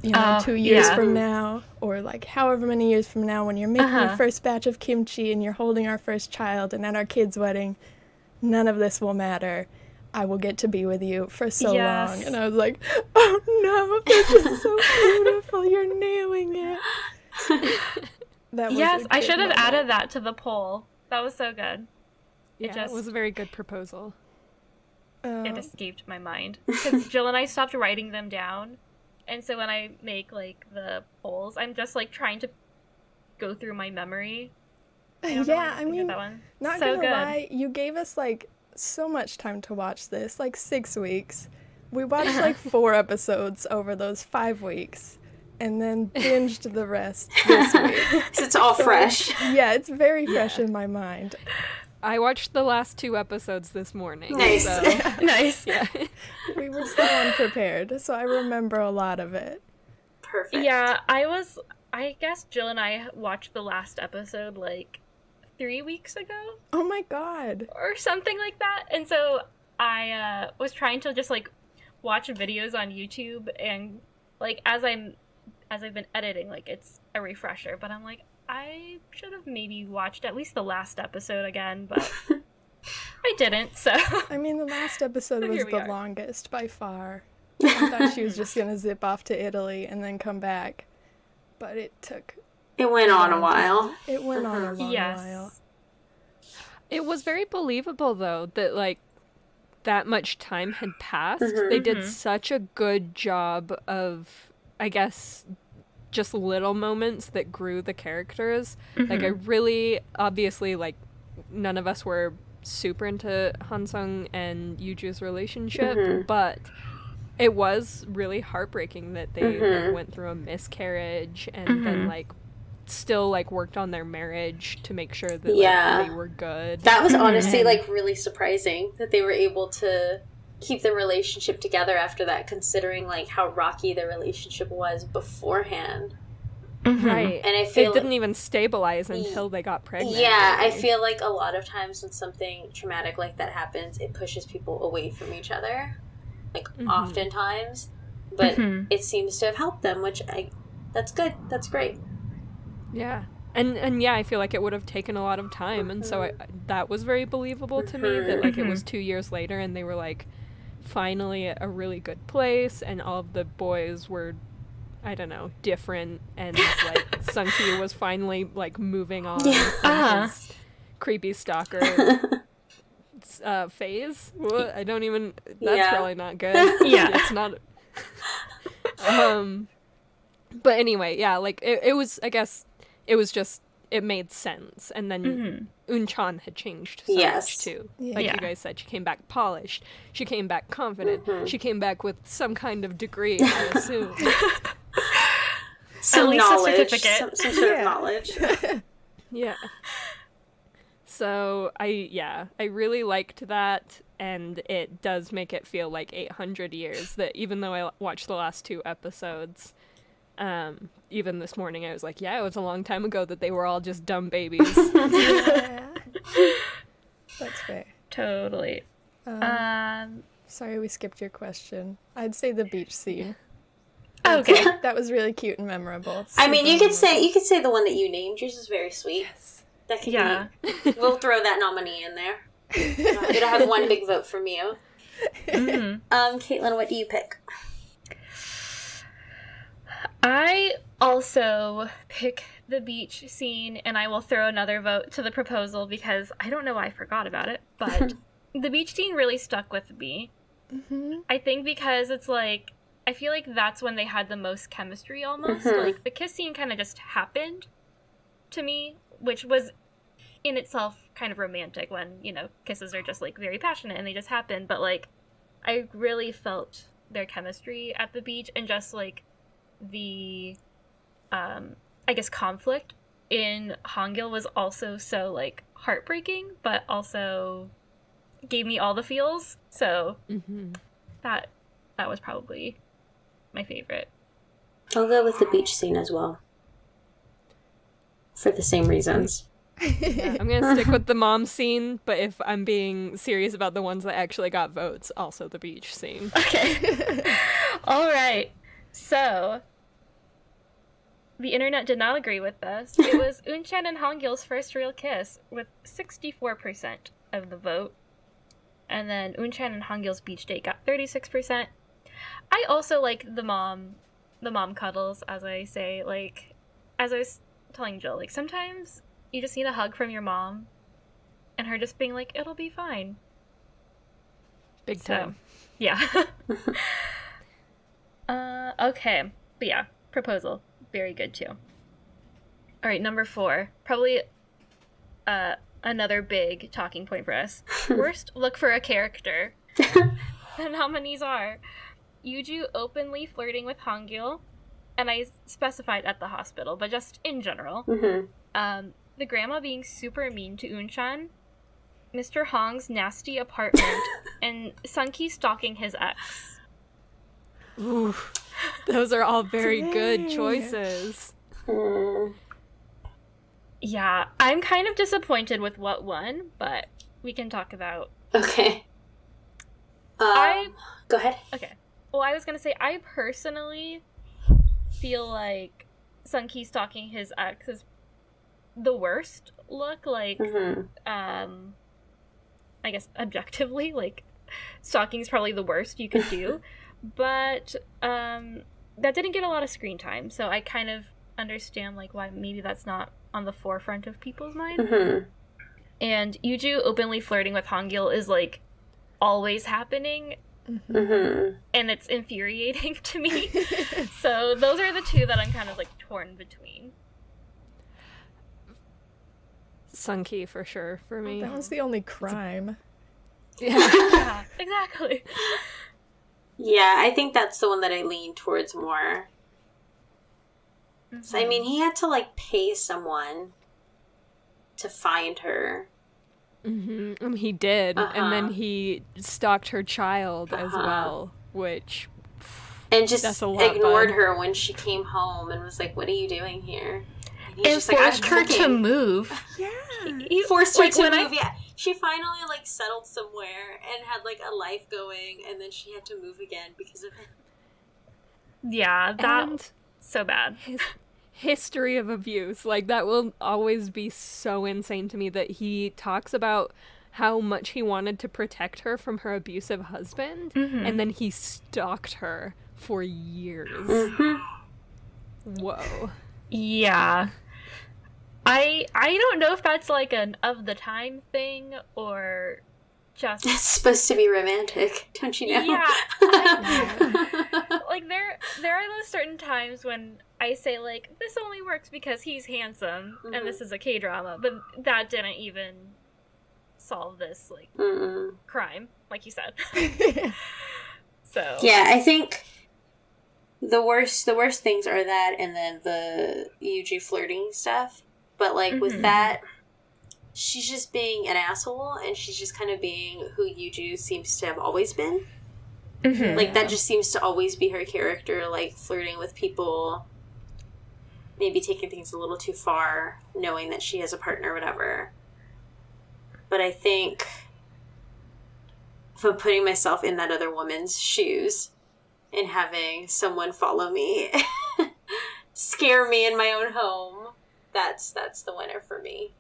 2 years from now, or like however many years from now when you're making your first batch of kimchi and you're holding our first child, and at our kid's wedding, none of this will matter. I will get to be with you for so long. And I was like, oh no, this is so beautiful. You're nailing it. That was I should have added that to the poll. That was so good. Yeah, it was a very good proposal. It escaped my mind. Because Jill and I stopped writing them down. And so when I make, like, the polls, I'm just, like, trying to go through my memory. I mean, that one. Not so gonna lie, you gave us, like, so much time to watch this, like 6 weeks. We watched, like, 4 episodes over those 5 weeks. And then binged the rest this week. So it's all fresh. Yeah, it's very fresh in my mind. I watched the last 2 episodes this morning. Nice. So. Nice. Yeah. We were so unprepared, so I remember a lot of it. Perfect. Yeah, I guess Jill and I watched the last episode, like, 3 weeks ago? Oh my god. Or something like that. And so I was trying to just, like, watch videos on YouTube, and, like, as I've been editing, like, it's a refresher, but I'm like, I should have maybe watched at least the last episode again, but I didn't, so. I mean, the last episode So was here we the are. longest by far. I thought she was just gonna zip off to Italy and then come back, but it went on a while. It went on a long Yes. while. It was very believable, though, that, like, that much time had passed. They did such a good job of, I guess, just little moments that grew the characters. Like, I really, obviously, like, none of us were super into Hansung and Yuju's relationship, but it was really heartbreaking that they like, went through a miscarriage and then, like, still, like, worked on their marriage to make sure that like, they were good. That was honestly, like, really surprising that they were able to keep the relationship together after that, considering, like, how rocky the relationship was beforehand. Right. And I feel it didn't even stabilize until they got pregnant. Yeah, really. I feel like a lot of times when something traumatic like that happens, it pushes people away from each other. Like, oftentimes. But it seems to have helped them, which that's good. That's great. Yeah. And yeah, I feel like it would have taken a lot of time, and so that was very believable to me, that, like, it was 2 years later, and they were, like, finally at a really good place, and all of the boys were, I don't know, different, and, like, Sunki was finally, like, moving on from his creepy stalker phase. What? I don't even, that's probably not good. Yeah. It's not, but anyway, yeah, like, it was, I guess, it was just, it made sense. And then Unchan had changed so much, too. Like you guys said, she came back polished. She came back confident. She came back with some kind of degree, I assume. Some At least knowledge. a certificate. Some sort of knowledge. Yeah. So, I really liked that, and it does make it feel like 800 years, that even though I watched the last 2 episodes, even this morning I was like, yeah, it was a long time ago that they were all just dumb babies. Yeah. That's fair. Totally. Sorry we skipped your question. I'd say the beach scene. Okay. That was really cute and memorable. I mean, you could say the one that you named. Yours is very sweet. Yes. That could be. We'll throw that nominee in there. It'll have one big vote from you. Kaitlin, what do you pick? I also pick the beach scene, and I will throw another vote to the proposal because I don't know why I forgot about it, but the beach scene really stuck with me. I think because it's like, I feel like that's when they had the most chemistry almost. Like, the kiss scene kind of just happened to me, which was in itself kind of romantic when, you know, kisses are just, like, very passionate and they just happen. But, like, I really felt their chemistry at the beach, and just, like, the, I guess, conflict in Hangul was also so, like, heartbreaking, but also gave me all the feels. So that was probably my favorite. I'll go with the beach scene as well. for the same reasons. Yeah, I'm gonna stick with the mom scene, but if I'm being serious about the ones that actually got votes, also the beach scene. Okay. All right. So, the internet did not agree with this. It was Unchan and Hongil's first real kiss with 64% of the vote. And then Unchan and Hongil's beach date got 36%. I also like the mom cuddles, as I say. Like, as I was telling Jill, like, sometimes you just need a hug from your mom, and her just being like, it'll be fine. Big time. Yeah. Okay. But yeah, proposal. Very good, too. Alright, number 4. Probably another big talking point for us. Worst look for a character. The nominees are Yuju openly flirting with Hongil, and I specified at the hospital, but just in general. Mm-hmm. The grandma being super mean to Unchan, Mr. Hong's nasty apartment, and Sunki stalking his ex. Ooh, those are all very good choices. Yeah, I'm kind of disappointed with what won, but we can talk about... Okay. Go ahead. Okay. Well, I was gonna say, I personally feel like Sunki stalking his ex is the worst look, like, I guess objectively, like, stalking is probably the worst you could do, but, that didn't get a lot of screen time, so I kind of understand, like, why maybe that's not on the forefront of people's mind. And Yuju openly flirting with Hongil is, like, always happening, and it's infuriating to me. So those are the two that I'm kind of, like, torn between. Sunki for sure for me. That was the only crime. Yeah, exactly. Yeah, I think that's the one that I lean towards more. So, I mean, he had to, like, pay someone to find her. He did, and then he stalked her child as well, which... And just ignored her when she came home and was like, what are you doing here? And forced her to move. Yeah. He forced her to move, yeah. She finally, like, settled somewhere and had, like, a life going, and then she had to move again because of him. Yeah, that's so bad. His history of abuse, like, that will always be so insane to me that he talks about how much he wanted to protect her from her abusive husband, and then he stalked her for years. Whoa. Yeah. I don't know if that's like an of the time thing or just... It's supposed to be romantic, don't you know? Yeah. Like, there are those certain times when I say, like, this only works because he's handsome, and this is a K-drama, but that didn't even solve this, like, crime, like you said. So... Yeah, I think the worst things are that, and then the Yuji flirting stuff. But, like, with that, she's just being an asshole, and she's just kind of being who Yuju seems to have always been. Like, that just seems to always be her character, like, flirting with people, maybe taking things a little too far, knowing that she has a partner or whatever. But I think, if I'm putting myself in that other woman's shoes, and having someone follow me, scare me in my own home, that's the winner for me.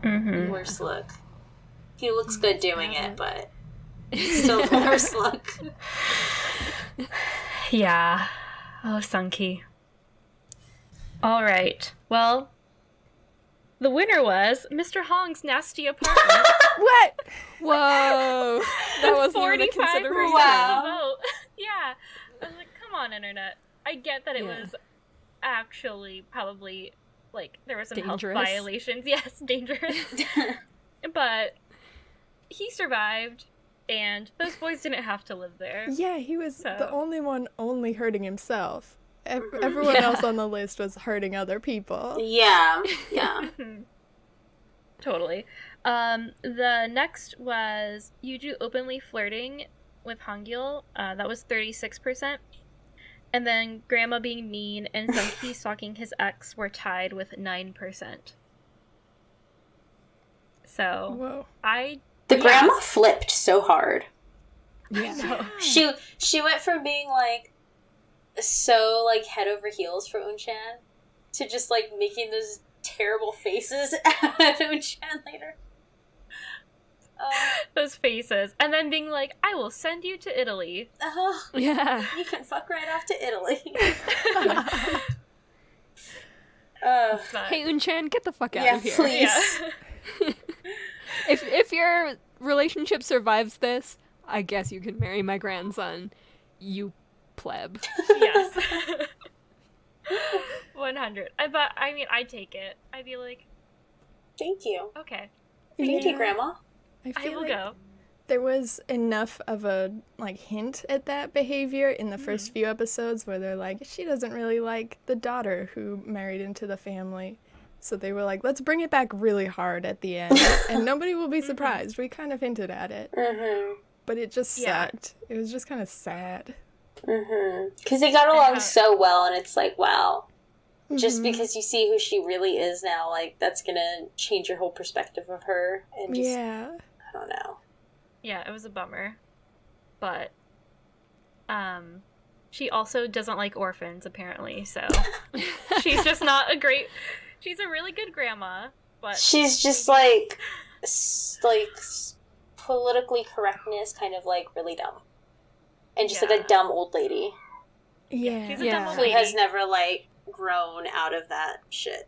Worst look. He looks good doing it, but still the worst look. Yeah. Oh, Sunki. All right. Well, the winner was Mr. Hong's nasty apartment. What? Whoa. That wasn't even a consideration. Wow. Yeah. I was like, come on, internet. I get that it was actually probably, like, there were some dangerous health violations. Yes, dangerous. But he survived, and those boys didn't have to live there. Yeah, he was the only one only hurting himself. Everyone else on the list was hurting other people. Yeah. Totally. The next was Yuju openly flirting with Hongil. That was 36%. And then Grandma being mean and Sunky stalking his ex were tied with 9%. So, Whoa. The grandma flipped so hard. Yeah. She went from being, like, so, like, head over heels for Unchan to just, like, making those terrible faces at Unchan later. Those faces. And then being like, I will send you to Italy. Yeah. You can fuck right off to Italy. Hey, Unchan, get the fuck out of here. Please. Yeah. If your relationship survives this, I guess you can marry my grandson, you pleb. Yes. 100. But, I mean, I'd take it. I'd be like, Thank you. okay. Thank you, Grandma. I will go. There was enough of a, like, hint at that behavior in the first few episodes where they're like, she doesn't really like the daughter who married into the family. So they were like, let's bring it back really hard at the end, and nobody will be surprised. We kind of hinted at it. But it just sucked. It was just kind of sad. Because they got along so well, and it's like, wow. Just because you see who she really is now, like, that's gonna change your whole perspective of her. And just, I don't know. Yeah, it was a bummer. But, she also doesn't like orphans, apparently, so she's just not a great... She's a really good grandma, but... She's just, like, politically correctness kind of, like, really dumb. And just, like, a dumb old lady. Yeah. She's a dumb old Who lady. has never, like, grown out of that shit.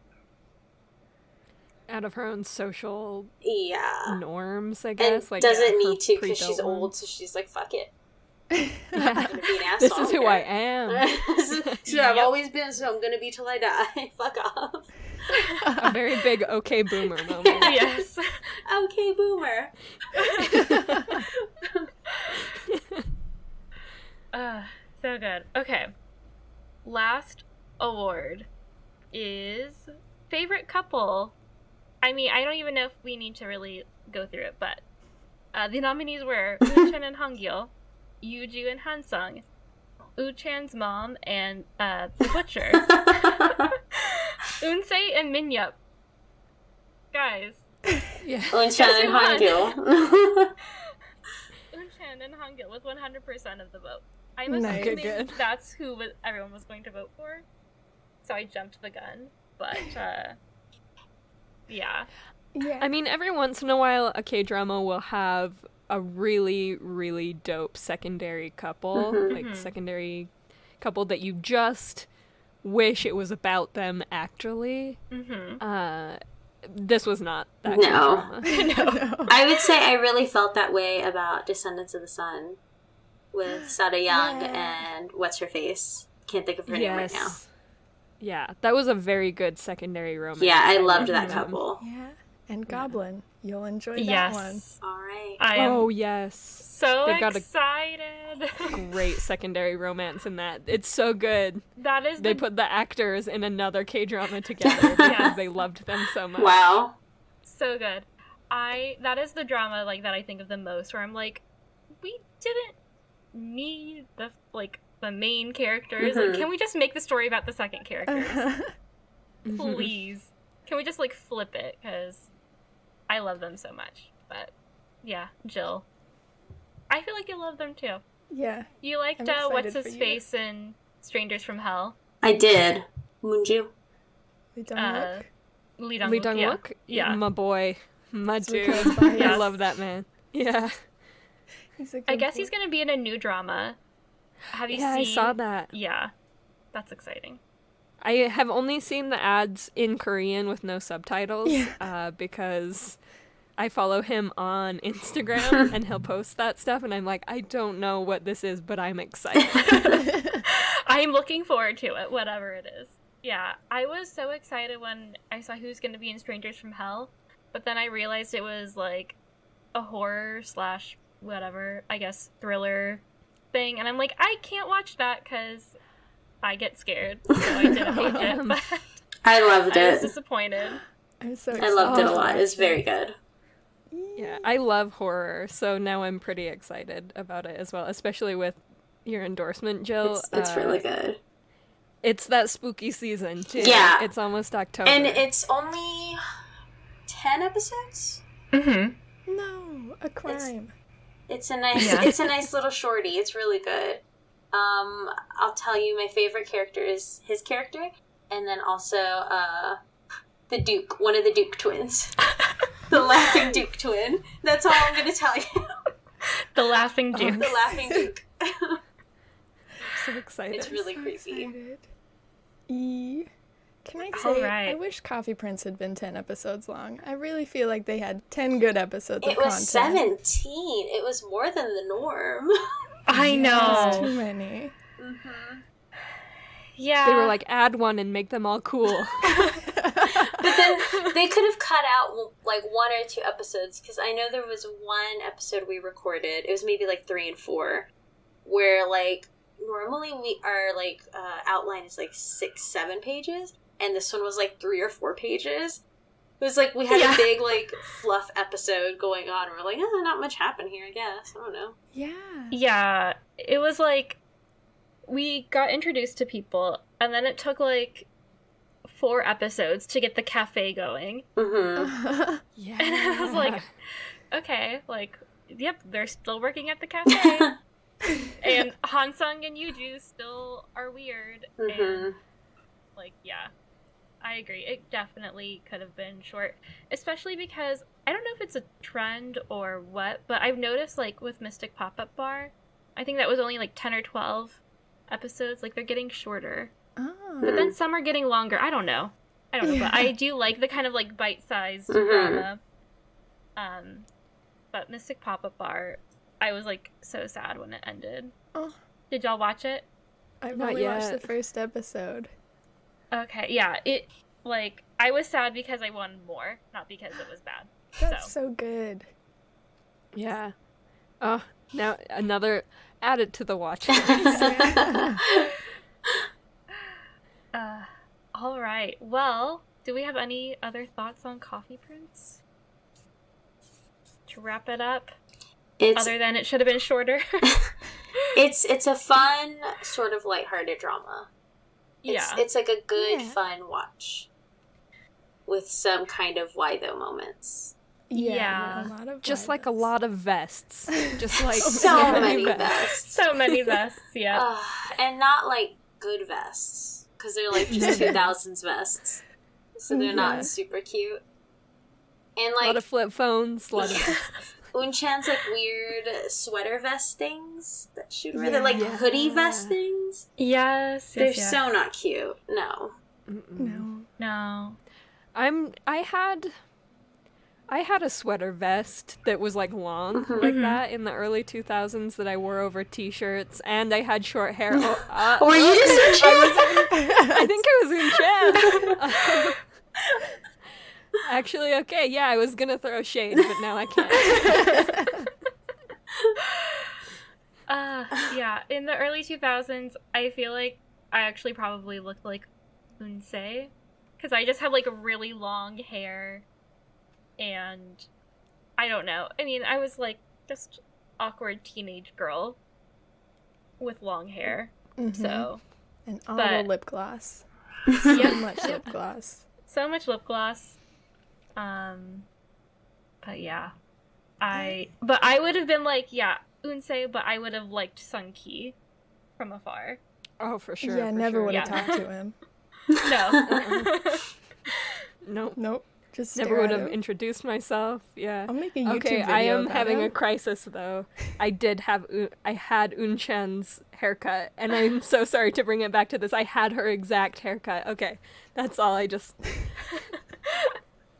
Out of her own social norms, I And guess. Like, doesn't her need to because she's pre-built old, ones. so she's like, fuck it. Yeah. I'm gonna be an This asshole is who I am. So I've always been, so I'm gonna be till I die. Fuck off. A very big okay boomer moment. Yes. Okay, boomer. So good. Okay. Last award is favorite couple. I mean, I don't even know if we need to really go through it, but the nominees were Unchan and Hangyo, Yuju and Hansung, Uchan's mom, and the butcher. Unsei and Minyup. Guys. Yeah. Unchan and Hangyo. Unchan and Hangyo with 100% of the vote. I'm Nice. assuming Okay, good. that's who everyone was going to vote for. So I jumped the gun. But, yeah. Yeah. I mean, every once in a while, a K-drama will have a really, really dope secondary couple. Like, secondary couple that you just wish it was about them, actually. This was not that No. K-drama. I would say I really felt that way about Descendants of the Sun with Sada Young and what's her face. Can't think of her name right now. Yeah, that was a very good secondary romance. Yeah, I loved that couple. Yeah. And Goblin. You'll enjoy that Yes. one. All right. I am Oh, yes. so They've got a excited. great secondary romance in that. It's so good. That is They the put the actors in another K-drama together because they loved them so much. Wow. so good. That is the drama like that I think of the most, where I'm like, we didn't need the main characters. Like, can we just make the story about the second characters? Please. Can we just flip it? Because I love them so much. But yeah, Jill. I feel like you love them too. Yeah. You liked I'm excited what's for his you. face in Strangers from Hell? I did. Moonju. Lee Dong-wook. Lee Lee Dong-wook. Dong-wook? Yeah. My boy. My dude. Because bias. I love that man. Yeah. He's a I good guess boy. he's going to be in a new drama. Have you Yeah, seen? I saw that. Yeah. That's exciting. I have only seen the ads in Korean with no subtitles because I follow him on Instagram and he'll post that stuff and I'm like, I don't know what this is, but I'm excited. I'm looking forward to it, whatever it is. Yeah, I was so excited when I saw who's going to be in Strangers from Hell, but then I realized it was like a horror / whatever, I guess, thriller thing, and I'm like, I can't watch that because I get scared, so I didn't watch it, but I loved I was it. disappointed. I'm so I excited. loved it a lot. It was very good. Yeah, I love horror, so now I'm pretty excited about it as well, especially with your endorsement, Jill. It's really good. It's that spooky season, too. Yeah. It's almost October. And it's only 10 episodes? Mm-hmm. No, a crime. It's a nice little shorty. It's really good. I'll tell you, my favorite character is his character, and then also the Duke, one of the Duke twins. The laughing Duke twin. That's all I'm going to tell you. The laughing Duke. The laughing Duke. So excited. It's really creepy. Excited. Can I say, right. I wish Coffee Prince had been 10 episodes long. I really feel like they had 10 good episodes of content. It was 17. It was more than the norm. I know. It's too many. Mm-hmm. Yeah. They were like, add one and make them all cool. But then they could have cut out like 1 or 2 episodes, because I know there was one episode we recorded, it was maybe like 3 and 4, where like normally our like outline is like 6-7 pages, and this one was like 3 or 4 pages. It was like we had a big like fluff episode going on, and we're like, not much happened here, I guess. I don't know. Yeah, it was like we got introduced to people, and then it took like 4 episodes to get the cafe going. Mm-hmm. Yeah. And I was like, okay, like, yep, they're still working at the cafe. And Hansung and Yuju still are weird. Mm-hmm. And, like, yeah, I agree. It definitely could have been short. Especially because, I don't know if it's a trend or what, but I've noticed, like, with Mystic Pop-Up Bar, I think that was only, like, 10 or 12 episodes. Like, they're getting shorter. Oh. But then some are getting longer. I don't know. But I do like the kind of like bite-sized drama. But Mystic Pop-Up Bar, I was like so sad when it ended. Oh. Did y'all watch it? I've Not only yet. watched the first episode. Okay, yeah. It like I was sad because I wanted more, not because it was bad. That's so good. Yeah. Oh, now another added to the watch list. All right. Well, do we have any other thoughts on Coffee Prince? To wrap it up, other than it should have been shorter. It's a fun sort of lighthearted drama. It's like a good fun watch with some kind of why though moments. Yeah. A lot of Just like a lot of vests. Just like so many vests. So many vests, yeah. And not like good vests, because they're like just 2000s vests. So they're not super cute. And like a lot of flip phones, a lot of Unchan's like weird sweater vest things that she wear. They're like hoodie vest things. Yes. They're so not cute. No. No. I had a sweater vest that was like long like that in the early 2000s that I wore over t-shirts, and I had short hair. Were you just I think it was Unchan. Actually, okay, yeah, I was gonna throw shade, but now I can't. Yeah, in the early 2000s, I feel like I actually probably looked like Unsei, because I just had like really long hair, and I don't know. I mean, I was like just awkward teenage girl with long hair, so. And all the lip gloss. So much lip gloss. So much lip gloss. But yeah. I would have been like, Unsei, but I would have liked Sun-Ki from afar. Oh, for sure. Yeah, for never sure. would have talked to him. No. Nope. Just never would have introduced myself. Yeah. I'll make a YouTube okay, video I am about having him. a crisis though. I had Unchan's haircut, and I'm so sorry to bring it back to this. I had her exact haircut. Okay, that's all. I just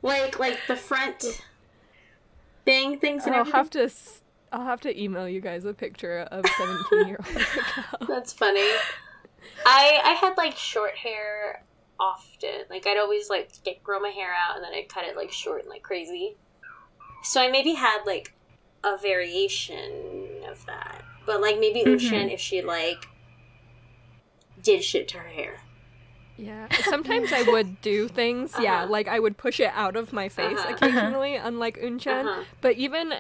like the front things and everything. I'll have to email you guys a picture of 17-year-old Raquel. That's funny. I had like short hair often. Like I'd always like grow my hair out and then I'd cut it like short and like crazy. So I maybe had like a variation of that. But like maybe Unshan if she like did shit to her hair. Yeah. Sometimes I would do things, like I would push it out of my face occasionally, unlike Unchan. But even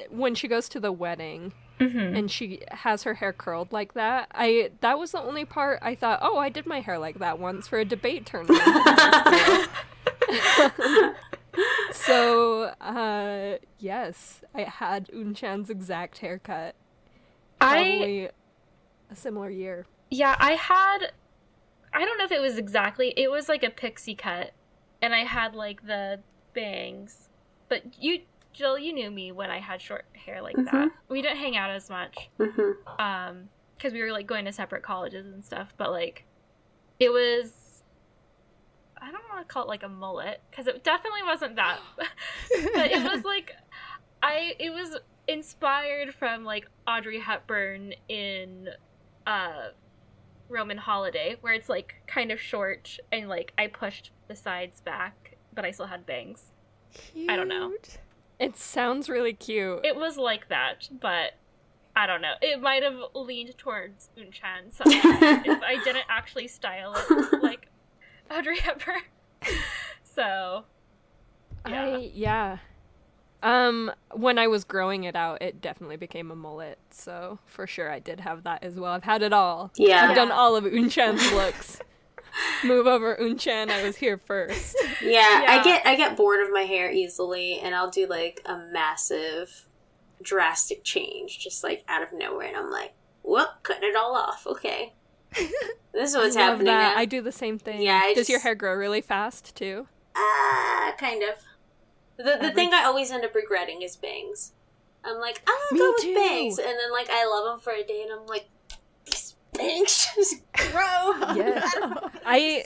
when she goes to the wedding Mm-hmm. and she has her hair curled like that, that was the only part I thought, oh, I did my hair like that once for a debate tournament. So, yes, I had Unchan's exact haircut. Probably a similar year. Yeah, I don't know if it was exactly, it was like a pixie cut, and I had like the bangs. But Jill, you knew me when I had short hair like that. We didn't hang out as much. Because we were like going to separate colleges and stuff, but like it was, I don't want to call it like a mullet, because it definitely wasn't that. But it was like, it was inspired from like Audrey Hepburn in Roman Holiday, where it's like kind of short and like I pushed the sides back, but I still had bangs. Cute. I don't know. It sounds really cute. It was like that, but I don't know. It might have leaned towards Unchan somehow if I didn't actually style it like Audrey Hepburn. So, yeah. When I was growing it out, it definitely became a mullet. So for sure, I did have that as well. I've had it all. Yeah. I've done all of Unchan's looks. Move over, Unchan. I was here first. Yeah, I get bored of my hair easily, and I'll do like a massive, drastic change, just like out of nowhere, and I'm like, whoop, cutting it all off. Okay, this is what's happening now. I do the same thing. Yeah, Does your hair grow really fast too? Kind of. The thing I always end up regretting is bangs. I'm like, I'm gonna go with bangs, and then like I love them for a day, and I'm like, these bangs just grow. Yeah, I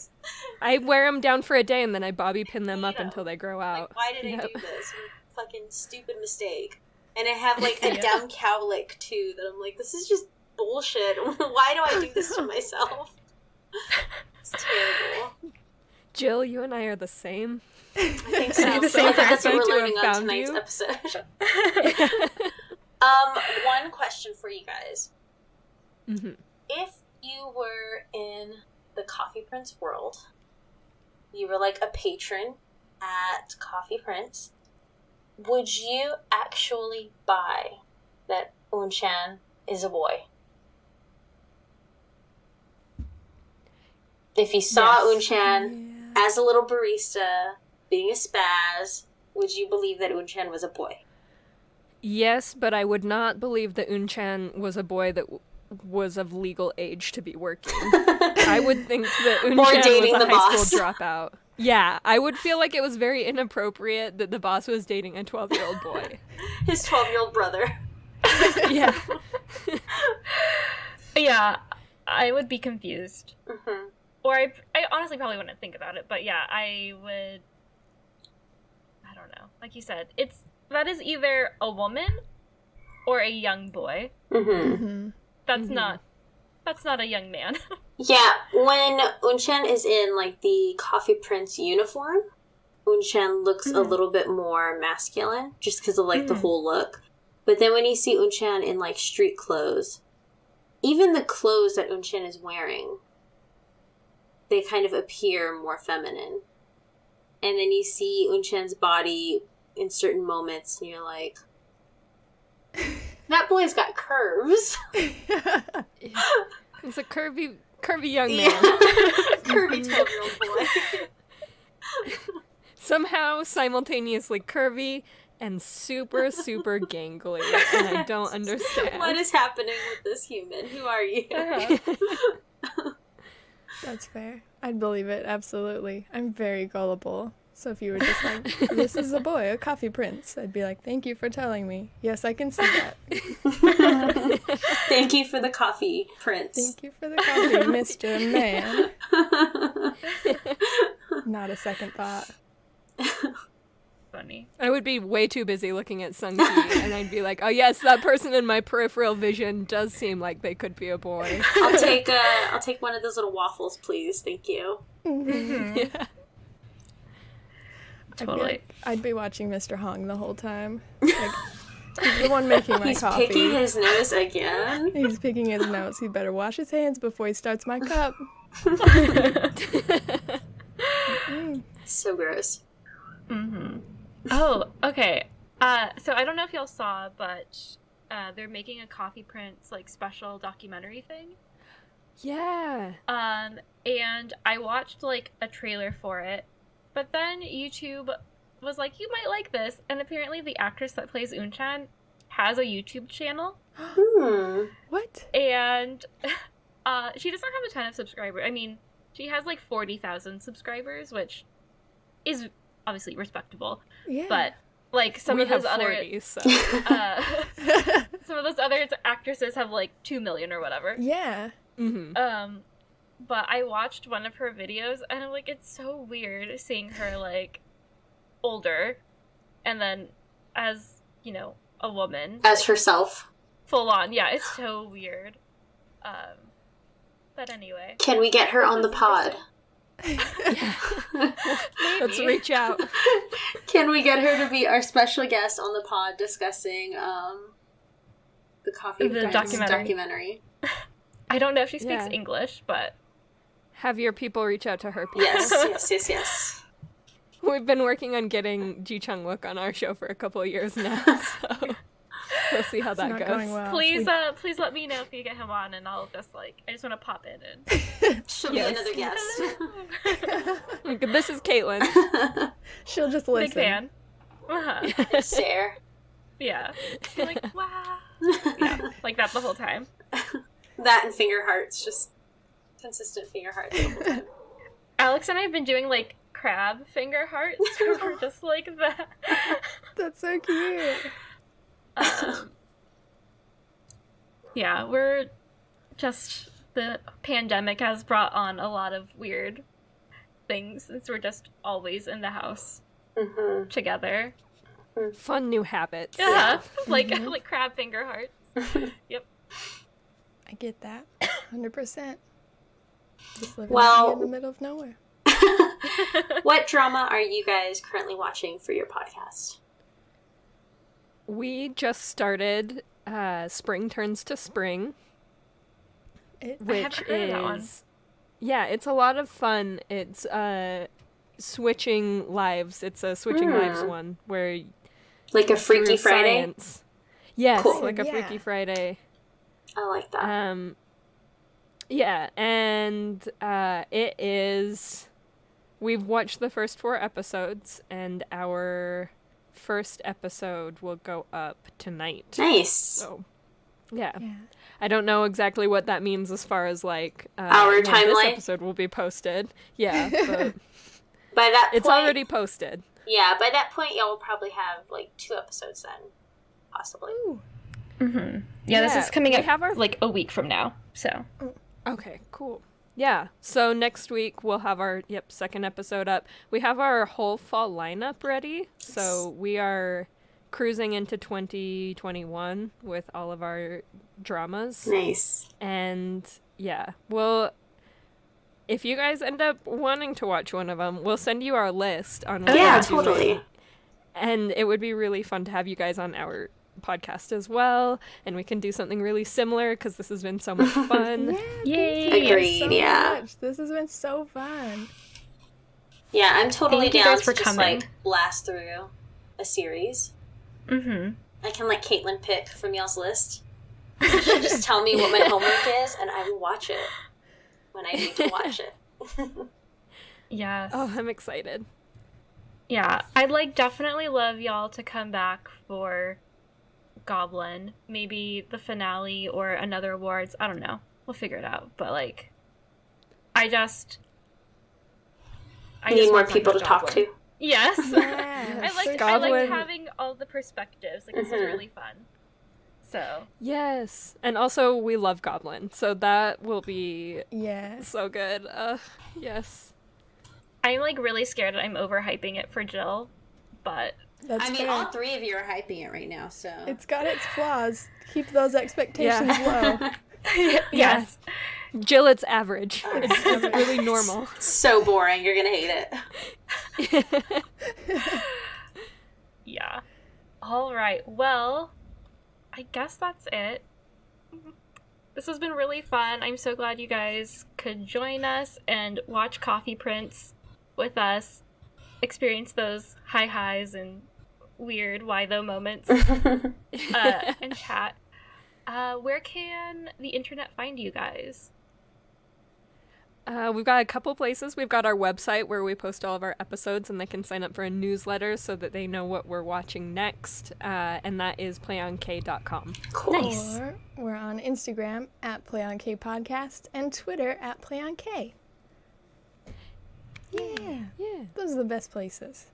wear them down for a day, and then I bobby pin them up until they grow out. Like, why did I do this? Fucking stupid mistake. And I have like a dumb cowlick too that I'm like, this is just bullshit. Why do I do this to myself? It's terrible. Jill, you and I are the same. I think so. I think that's what we're learning on tonight's episode. One question for you guys. Mm-hmm. If you were in the Coffee Prince world, you were like a patron at Coffee Prince, would you actually buy that Unchan is a boy? If you saw Unchan as a little barista being a spaz, would you believe that Unchan was a boy? Yes, but I would not believe that Unchan was a boy that was of legal age to be working. I would think that Unchan was a high school dropout. Yeah, I would feel like it was very inappropriate that the boss was dating a 12-year-old boy. His 12-year-old brother. Yeah. Yeah, I would be confused. Mm-hmm. Or I honestly probably wouldn't think about it, but yeah, I would... I don't know. Like you said, that is either a woman or a young boy. Mm-hmm. Mm-hmm. That's not a young man. Yeah, when Unchan is in, like, the Coffee Prince uniform, Unchan looks a little bit more masculine, just because of, like, the whole look. But then when you see Unchan in, like, street clothes, even the clothes that Unchan is wearing, they kind of appear more feminine. And then you see Unchan's body in certain moments, and you're like, that boy's got curves. He's a curvy young man. Curvy 12-year-old boy. Somehow simultaneously curvy and super, super gangly. And I don't understand. What is happening with this human? Who are you? That's fair. I'd believe it, absolutely. I'm very gullible. So if you were just like, this is a boy, a coffee prince, I'd be like, thank you for telling me. Yes, I can see that. Thank you for the coffee, Prince. Thank you for the coffee, Mr. Man. Not a second thought. Funny. I would be way too busy looking at Sun Ki, and I'd be like, oh yes, that person in my peripheral vision does seem like they could be a boy. I'll take one of those little waffles, please. Thank you. Mm-hmm. Yeah. Totally. I'd be watching Mr. Hong the whole time. Like, he's the one making my coffee. He's picking his nose again. He's picking his nose. He better wash his hands before he starts my cup. So gross. Mm-hmm. Oh, okay. So I don't know if y'all saw, but they're making a Coffee Prince like special documentary thing. Yeah. And I watched like a trailer for it, but then YouTube was like, you might like this, and apparently the actress that plays Unchan has a YouTube channel. What? And she doesn't have a ton of subscribers. I mean, she has like 40,000 subscribers, which is obviously respectable. Yeah. But like some of those other 40, so. some of those other actresses have like 2 million or whatever. Yeah. Mm-hmm. But I watched one of her videos, and I'm like, it's so weird seeing her like older, and then as, you know, a woman. As herself. Full on, yeah, it's so weird. But anyway. Can we get her on the pod? Let's reach out. Can we get her to be our special guest on the pod discussing the Coffee Prince documentary? I don't know if she speaks English, but... Have your people reach out to her people. Yes. We've been working on getting Ji Chang-wook on our show for a couple of years now, so we'll see how that goes. Going well. Please let me know if you get him on, and I'll just like, I just want to pop in and... She'll be another guest. This is Kaitlin. She'll just listen. Big fan. Uh-huh. Stare. Yeah. You're like, wow. Yeah, like that the whole time. That and finger hearts, just consistent finger hearts the whole time. Alex and I have been doing like crab finger hearts. We're just like that. That's so cute. Yeah, we're just, the pandemic has brought on a lot of weird things since we're just always in the house together. Fun new habits. Yeah, like crab finger hearts. Yep. I get that. 100%. Just living in the middle of nowhere. What drama are you guys currently watching for your podcast? We just started Spring Turns to Spring, which is that one. Yeah, it's a lot of fun. It's switching lives. It's a switching lives one where like a Freaky Friday. Science. Yes, cool. Like a Freaky Friday. I like that. Yeah, and it is. We've watched the first 4 episodes, and our first episode will go up tonight. Nice. So, yeah. I don't know exactly what that means as far as like our timeline. This episode will be posted. Yeah, but by that point, it's already posted. Yeah, by that point, y'all will probably have like 2 episodes then, possibly. Yeah, this is coming out like a week from now. So. Okay, cool. Yeah, so next week we'll have our second episode up. We have our whole fall lineup ready, so we are cruising into 2021 with all of our dramas. Nice. And yeah, well, if you guys end up wanting to watch one of them, we'll send you our list on what we're totally doing. And it would be really fun to have you guys on our podcast as well, and we can do something really similar because this has been so much fun. Yay! Agreed. So much. This has been so fun. Yeah, I'm totally down to just coming. like blast through a series. I can let Kaitlin pick from y'all's list. She'll just tell me what my homework is, and I will watch it when I need to watch it. Yes. Oh, I'm excited. Yeah, I'd like definitely love y'all to come back for Goblin, maybe the finale or another awards. I don't know. We'll figure it out. But like, I need more people to talk to. Yes. Yeah, I like having all the perspectives. Like, this is really fun. So. Yes. And also, we love Goblin. So that will be so good. Yes. I'm like really scared that I'm overhyping it for Jill, but... That's fair. all 3 of you are hyping it right now, so... It's got its flaws. Keep those expectations low. Yes. Jill, it's average. It's really normal. It's so boring. You're gonna hate it. Yeah. All right. Well, I guess that's it. This has been really fun. I'm so glad you guys could join us and watch Coffee Prince with us, experience those high highs and weird why though moments in chat. Where can the internet find you guys? We've got a couple places. We've got our website where we post all of our episodes, and they can sign up for a newsletter so that they know what we're watching next, and that is playonk.com. Cool. Nice. Or we're on Instagram at PlayOnKPodcast and Twitter at PlayOnK. Yeah. Those are the best places.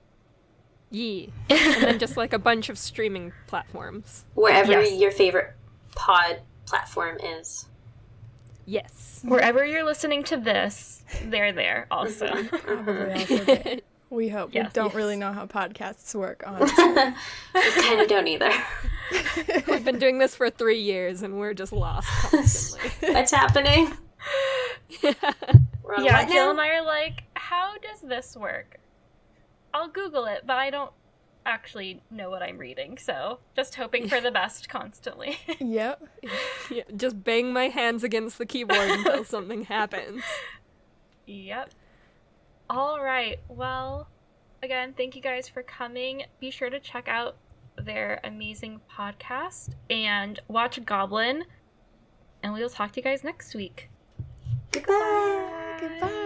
Yeah. And then just like a bunch of streaming platforms. Wherever Yes. your favorite pod platform is. Yes. Wherever you're listening to this, they're there also. Probably also there. We hope. Yes. We don't Yes. really know how podcasts work, honestly. We kind of don't either. We've been doing this for 3 years, and we're just lost constantly. What's happening? We're on Yeah, what Jill now? and I are like, how does this work? I'll Google it, but I don't actually know what I'm reading, so just hoping for the best constantly. Yep. Yeah, just bang my hands against the keyboard until something happens. Yep. All right. Well, again, thank you guys for coming. Be sure to check out their amazing podcast and watch Goblin. And we will talk to you guys next week. Goodbye. Goodbye.